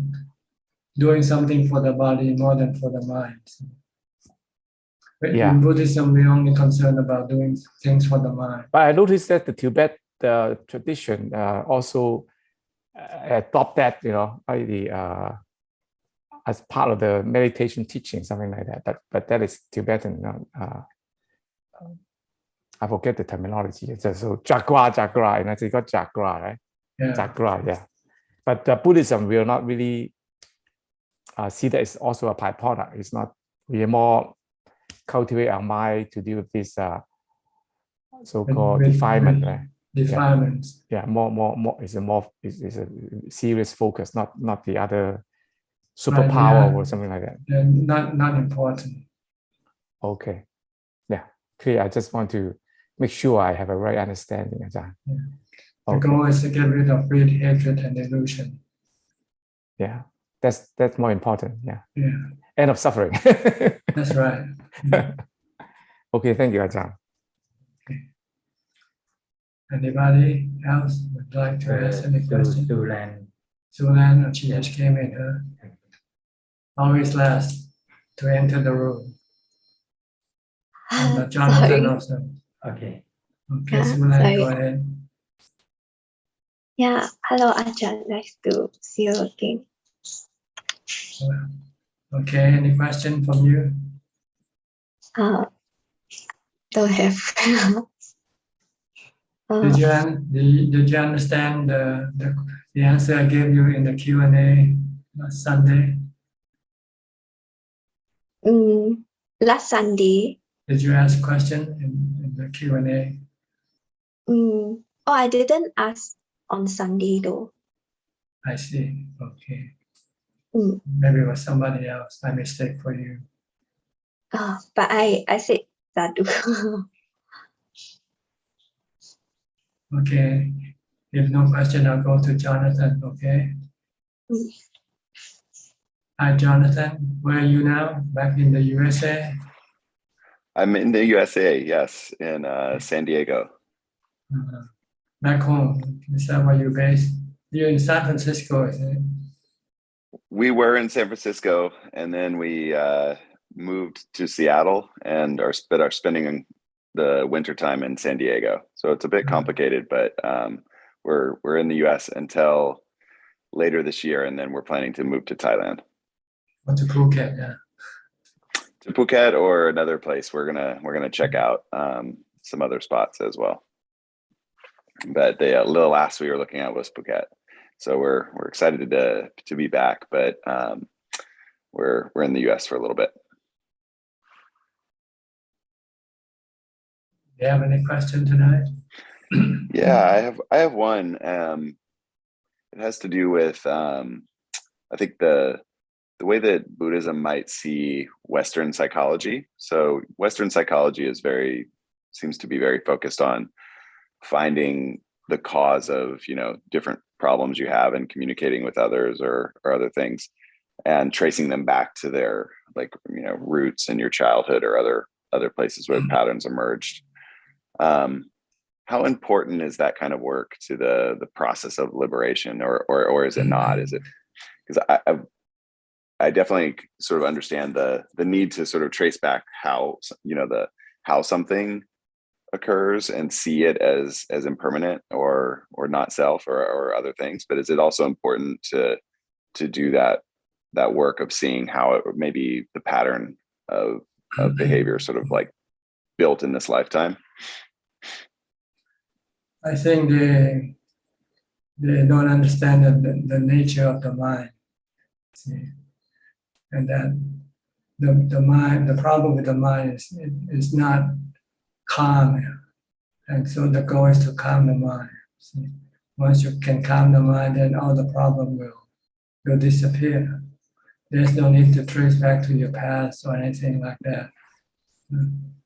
doing something for the body more than for the mind. But in Buddhism, we're only concerned about doing things for the mind. But I noticed that the Tibet tradition also adopt that, as part of the meditation teaching, something like that. But that is Tibetan. I forget the terminology. It's so chakra, it's got chakra, right? Yeah. Chakra, yeah. But Buddhism will not really see that it's also a byproduct. It's not. We are more cultivate our mind to deal with this so-called defilement, right? Defilements. Yeah, more is a serious focus, not the other superpower or something like that. Yeah, not important. Okay. Yeah. Clear. I just want to make sure I have a right understanding, Ajahn. Yeah. The goal is to get rid of greed, hatred, and illusion. Yeah. That's more important. Yeah. Yeah. End of suffering. That's right. Okay, thank you, Ajahn. Okay. Anybody else would like to ask any questions? Sulan, she just came in. Always last to enter the room. And Jonathan also. Okay. Okay, Sulan, go ahead. Yeah, hello, Ajahn. Nice to see you again. Okay, any question from you? Don't have. Did you understand the answer I gave you in the Q&A last Sunday? Last Sunday. Did you ask a question in the Q&A? Oh, I didn't ask on Sunday though. I see. Okay. Maybe it was somebody else. My mistake for you. But I said sadhu. Okay. If no question, I'll go to Jonathan. Okay. Hi, Jonathan. Where are you now? Back in the USA? I'm in the USA, yes, in San Diego. Back home. Is that where you're based? You're in San Francisco, isn't it? We were in San Francisco, and then we moved to Seattle and are spending the winter time in San Diego. So it's a bit complicated, but we're in the US until later this year, and then we're planning to move to Thailand. Or to Phuket, yeah. To Phuket or another place. We're gonna check out some other spots as well. But the little last we were looking at was Phuket. So we're excited to be back, but we're in the US for a little bit. Do you have any question tonight? Yeah, I have one. It has to do with I think the way that Buddhism might see Western psychology. So Western psychology seems to be very focused on finding the cause of, different problems you have and communicating with others or other things, and tracing them back to their roots in your childhood or other places where patterns emerged. How important is that kind of work to the process of liberation, or is it not? Is it, because I definitely sort of understand the need to sort of trace back how how something occurs and see it as impermanent or not self or other things, but is it also important to do that work of seeing how it maybe the pattern of behavior sort of like built in this lifetime? I think they don't understand the nature of the mind. See? And that the mind, the problem with the mind is not calm. And so the goal is to calm the mind. See? Once you can calm the mind, then all the problem will disappear. There's no need to trace back to your past or anything like that.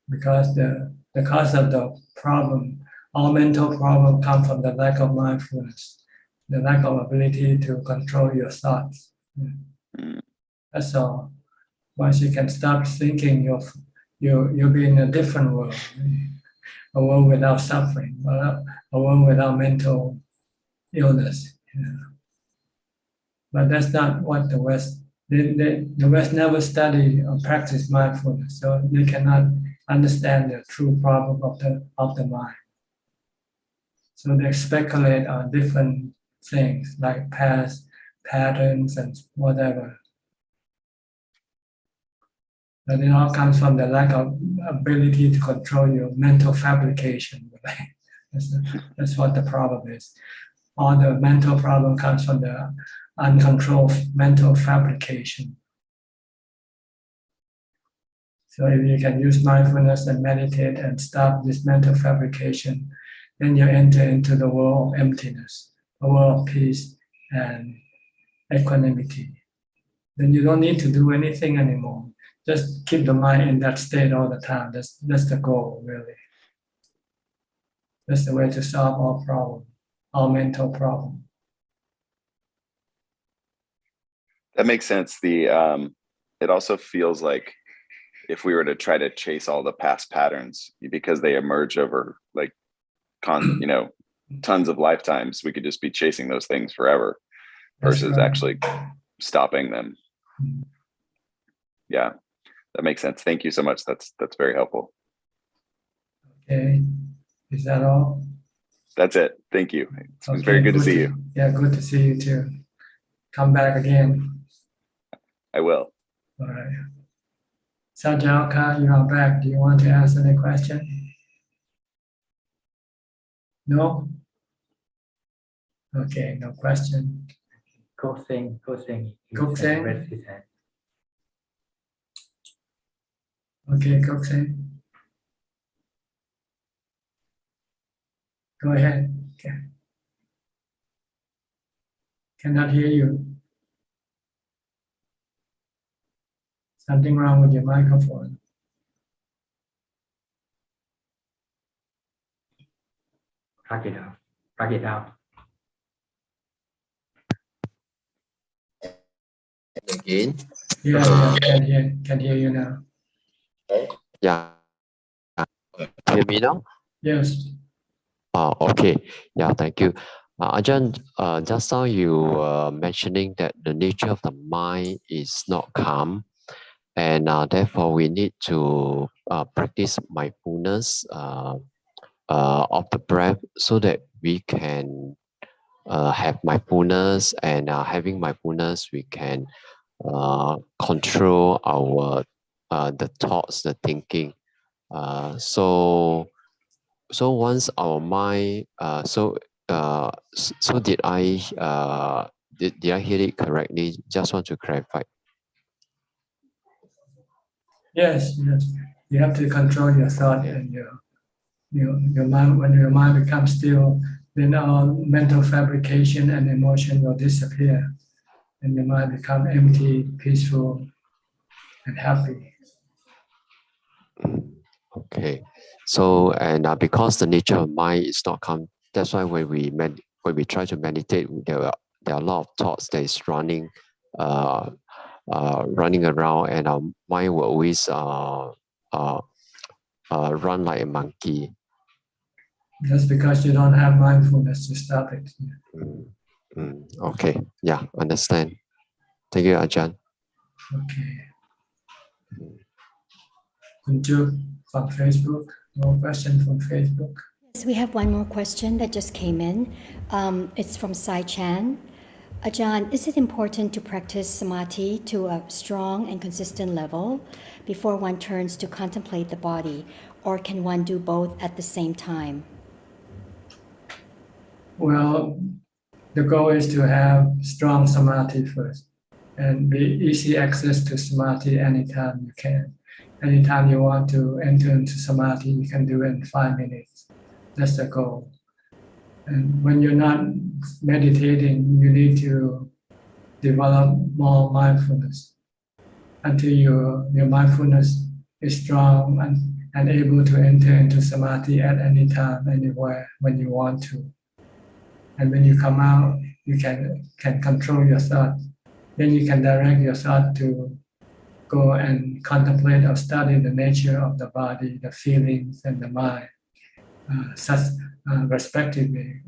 Because the cause of the problem, all mental problems come from the lack of mindfulness, the lack of ability to control your thoughts. That's all. Once you can stop thinking, you'll be in a different world, a world without suffering, a world without mental illness. But that's not what the West. The West never study or practice mindfulness, so they cannot understand the true problem of the mind. So they speculate on different things like past patterns and whatever. But it all comes from the lack of ability to control your mental fabrication. Right? That's what the problem is. All the mental problem comes from the uncontrolled mental fabrication. So if you can use mindfulness and meditate and stop this mental fabrication, then you enter into the world of emptiness, a world of peace and equanimity. Then you don't need to do anything anymore. Just keep the mind in that state all the time. That's the goal, really. That's the way to solve all problems, all mental problems. That makes sense. It also feels like if we were to try to chase all the past patterns because they emerge over tons of lifetimes, we could just be chasing those things forever versus actually stopping them. Yeah, that makes sense. Thank you so much. That's very helpful. Okay, is that all? That's it. Thank you. It was very good to see you. Yeah, good to see you too. Come back again. I will. All right. Sajalka, you are back. Do you want to ask any question? No? Okay, no question. Kokseng. Kokseng? Raise his hand. Okay, Kokseng. Go ahead. Okay. Cannot hear you. Something wrong with your microphone. Plug it out. Plug it out. Again. Yeah, can hear you now. Yeah. Hear me now? Yes. Okay. Yeah, thank you. Ajahn, just now you were mentioning that the nature of the mind is not calm, and therefore we need to practice mindfulness of the breath so that we can have mindfulness, and having mindfulness, we can control our the thoughts, the thinking. So once our mind, so did I did I hear it correctly? Just want to clarify. Yes. You have to control your thought and your mind. When your mind becomes still, then all mental fabrication and emotion will disappear, and your mind become empty, peaceful, and happy. Okay, so and because the nature of mind is not calm, that's why when we try to meditate, there are a lot of thoughts that is running around, and our mind will always run like a monkey. That's because you don't have mindfulness to stop it. Okay, yeah, understand. Thank you, Ajahn. Okay. Kunju from Facebook. No question from Facebook. Yes, we have one more question that just came in. It's from Sai Chan. Ajahn, is it important to practice Samati to a strong and consistent level before one turns to contemplate the body, or can one do both at the same time? Well, the goal is to have strong samadhi first and be easy access to samadhi anytime you can. Anytime you want to enter into samadhi, you can do it in 5 minutes. That's the goal. And when you're not meditating, you need to develop more mindfulness until your mindfulness is strong and able to enter into samadhi at any time, anywhere, when you want to. And when you come out, you can control your thought. Then you can direct your thought to go and contemplate or study the nature of the body, the feelings, and the mind, respectively,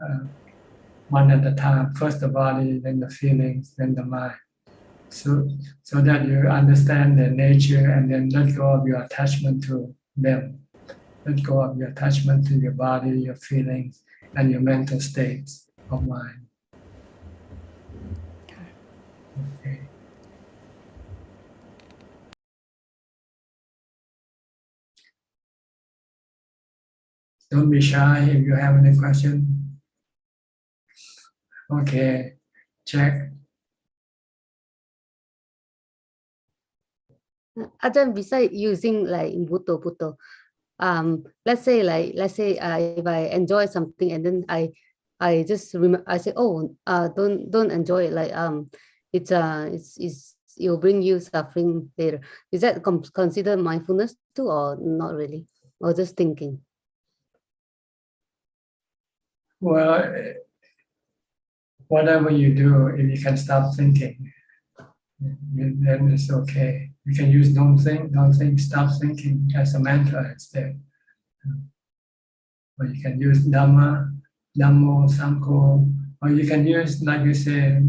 one at a time. First the body, then the feelings, then the mind. So that you understand their nature and then let go of your attachment to them. Let go of your attachment to your body, your feelings, and your mental states of mind. Okay. Don't be shy if you have any question. Okay, check. Ajahn, besides using like buto, let's say if I enjoy something and then I just I say, oh, don't enjoy it, like it'll bring you suffering later. Is that considered mindfulness too, or not really, or just thinking? Well, whatever you do, if you can stop thinking, then it's okay. You can use don't think, stop thinking as a mantra instead. Or you can use Dhamma, Dhammo, Sangho, or you can use, like you say,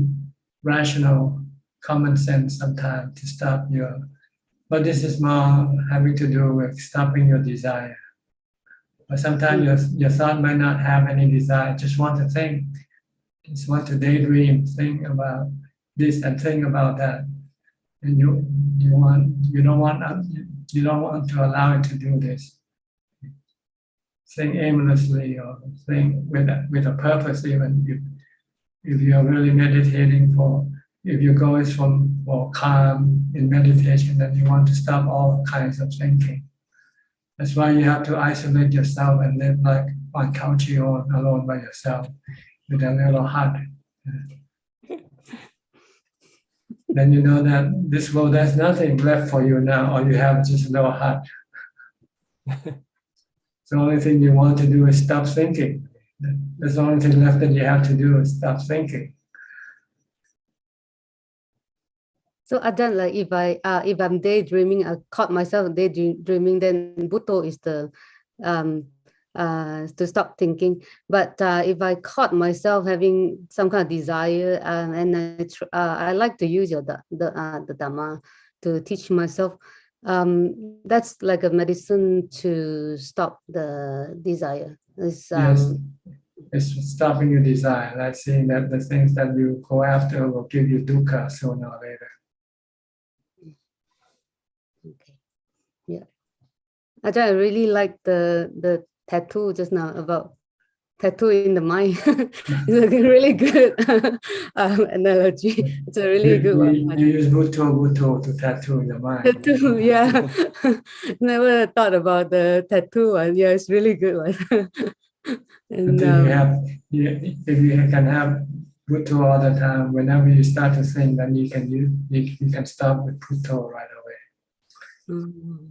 rational common sense sometimes to stop your, but this is more having to do with stopping your desire. But sometimes your thought might not have any desire, just want to think, just want to daydream, think about this and think about that. And you don't want to allow it to do this. think aimlessly or think with a purpose. Even if you are really meditating if your goal is for calm in meditation, then you want to stop all kinds of thinking. That's why you have to isolate yourself and live like on couch alone by yourself with a little hut. Then you know that this world, there's nothing left for you now. All you have is just a little hut. The only thing you want to do is stop thinking. That's the only thing left that you have to do is stop thinking. So Ajahn, like if I'm daydreaming, I caught myself daydreaming, then Bhutto is the to stop thinking. But if I caught myself having some kind of desire, and I like to use the Dhamma to teach myself, that's like a medicine to stop the desire. Yes, it's stopping your desire, like saying that the things that you go after will give you dukkha sooner or later. Okay. Yeah. Ajahn, I really like the tattoo just now about tattoo in the mind. It's a really good analogy. It's a really good one. You use Bhutto to tattoo in the mind. Tattoo, yeah. Never thought about the tattoo one. Yeah, it's really good one. And if you can have Bhutto all the time, whenever you start to think, then you can stop with Bhutto right away.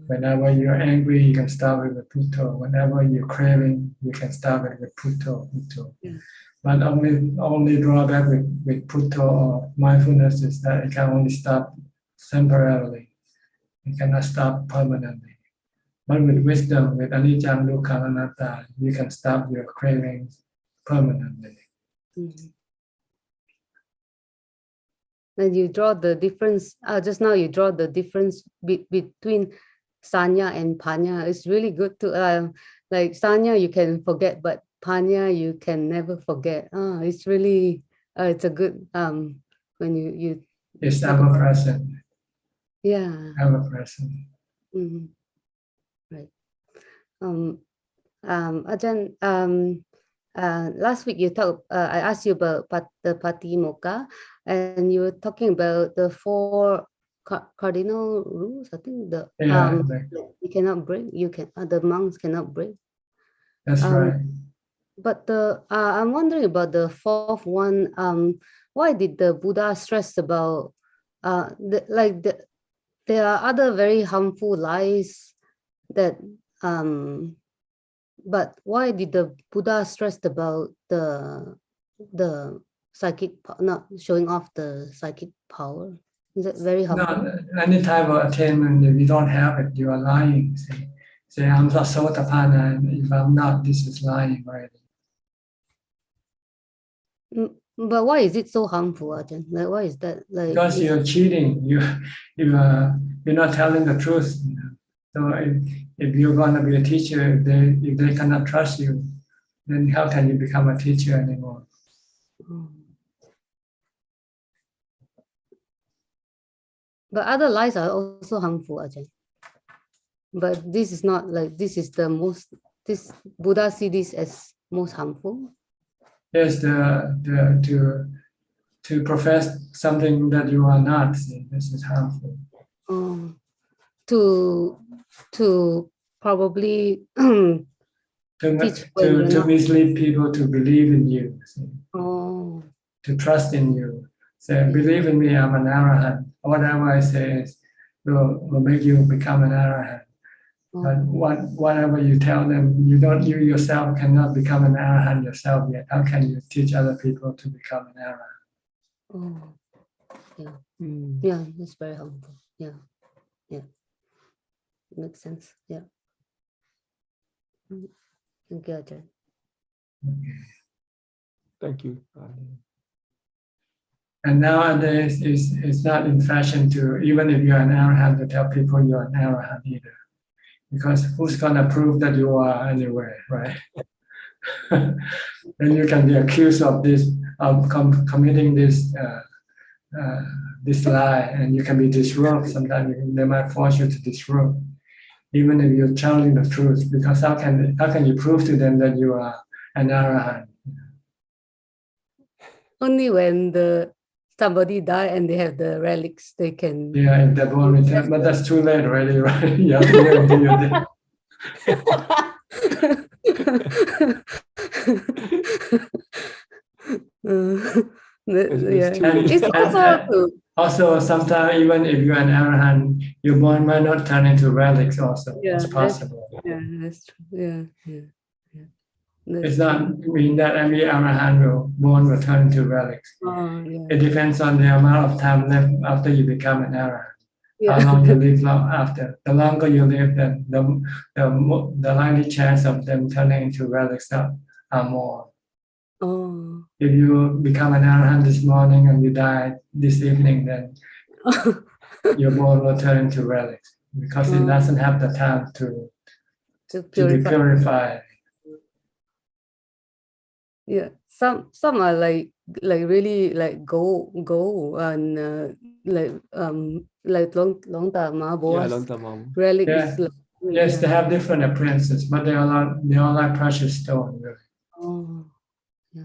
Whenever you're angry, you can start with Bhutto. Whenever you're craving, you can start with Bhutto. Yeah. But only drawback with Bhutto or mindfulness is that it can only stop temporarily. It cannot stop permanently. But with wisdom, with anicca, dukkha, anatta, you can stop your cravings permanently. And you draw the difference, just now you draw the difference between sanya and panya. It's really good to, like sanya you can forget, but panya you can never forget. It's really, it's a good, when you it's ever present. Yeah. Ever present. Right. Ajahn, last week you talked, I asked you about the Patimokkha, and you were talking about the 4 cardinal rules. I think you cannot break. The monks cannot break. That's right. But I'm wondering about the 4th one. Why did the Buddha stress about there are other very harmful lies that but why did the Buddha stress about the psychic, not showing off the psychic power? Is that very harmful? No, any type of attainment, if you don't have it, you are lying. Say I'm not Sotapanna, and if I'm not, this is lying already. But why is it so harmful, Ajahn? Like, why is that? Like, because you're cheating. You're not telling the truth. So if you're going to be a teacher, if they cannot trust you, then how can you become a teacher anymore? But other lies are also harmful, Ajahn. But this is not like, this is the most, this Buddha see this as most harmful. Yes, to profess something that you are not, this is harmful. To probably to mislead people to believe in you, to trust in you. Say, believe in me, I'm an arahant. Whatever I say will make you become an arahant. But whatever you tell them, you yourself cannot become an arahant yourself yet. How can you teach other people to become an arahant? Yeah, that's very helpful. Yeah. Makes sense. Yeah. Thank you, Ajahn. Thank you. And nowadays, it's not in fashion to, even if you're an arahant, to tell people you're an arahant either. Because who's going to prove that you are anyway, right? Then you can be accused of committing this lie, and you can be disrobed. Sometimes they might force you to disrobe. even if you're telling the truth, because how can you prove to them that you are an arahant? Only when somebody die and they have the relics, they can. Yeah, if they're born return, but that's too late already, right? You have to wait until you're dead. Also, sometimes even if you're an arahant, your bone might not turn into relics. Also, it's possible. That's true. Yeah. It's not mean that every arahant bone will turn into relics. It depends on the amount of time left after you become an arahant. How long you live after. The longer you live, then the likely chance of them turning into relics are more. If you become an arahant this morning and you die this evening, then your bone will turn into relics because it doesn't have the time to be purified. Yeah, some are like really like gold and like long Dhamma relic is like, yes, they have different appearances, but they all like precious stone. Really. Oh, yeah,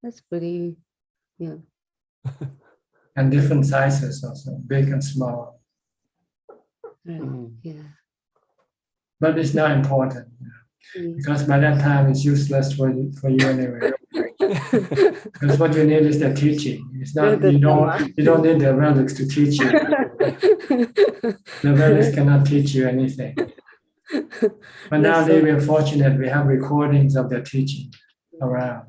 that's pretty, yeah. And different sizes also, big and small. Yeah. But it's not important because by that time it's useless for you anyway. Because what you need is the teaching. It's not you don't need the relics to teach you. The relics cannot teach you anything. But nowadays we're fortunate we have recordings of the teaching around.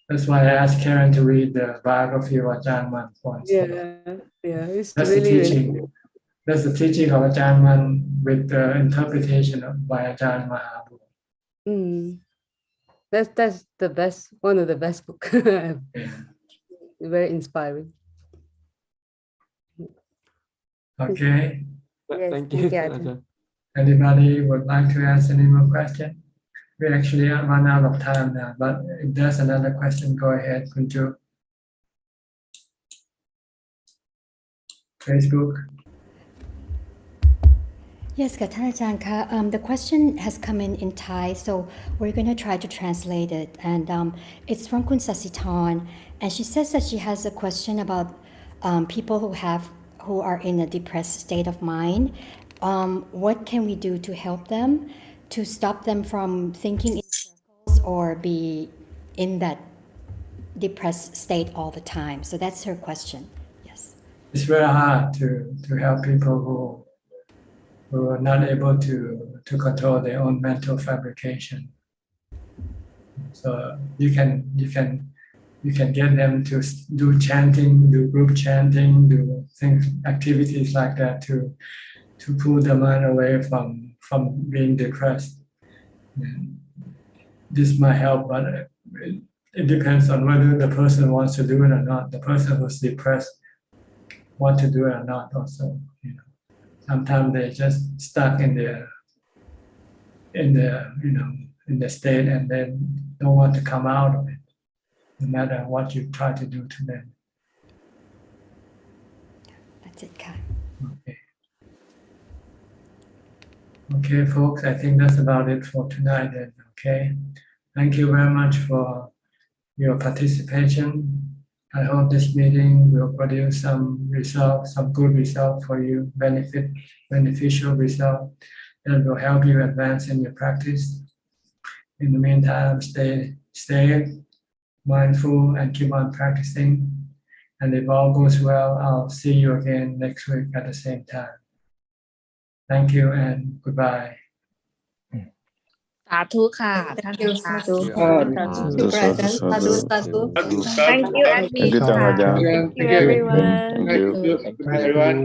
That's why I asked Karen to read the biography of Ajahn Mun once. It's That's really, the teaching. really... That's the teaching of Ajahn Mun with the interpretation by Ajahn Mahabhu. That's the best, one of the best books. Very inspiring. Okay. Yes, Thank you. Anybody would like to ask any more questions? We actually run out of time now, but if there's another question, go ahead, Kunju. Facebook. Yes, Katana-chan, the question has come in Thai, so we're going to try to translate it. And it's from Kun Sasitan, and she says that she has a question about people who are in a depressed state of mind. What can we do to help them, to stop them from thinking in circles or be in that depressed state all the time? So that's her question. Yes. It's very hard to help people who are not able to control their own mental fabrication. So you can get them to do chanting, do group chanting, do activities like that to pull the mind away from being depressed. And this might help, but it depends on whether the person wants to do it or not. The person who's depressed want to do it or not also. Sometimes they're just stuck in the state and then don't want to come out of it, no matter what you try to do to them. That's it, Kai. Okay, folks, I think that's about it for tonight then, okay? Thank you very much for your participation. I hope this meeting will produce some results, some good results for you, beneficial result that will help you advance in your practice. In the meantime, stay mindful and keep on practicing. And if all goes well, I'll see you again next week at the same time. Thank you and goodbye. สาธุค่ะท่านอาจารย์ Thank you, Admi. Thank you, Thank you, everyone. Thank you. Bye, everyone.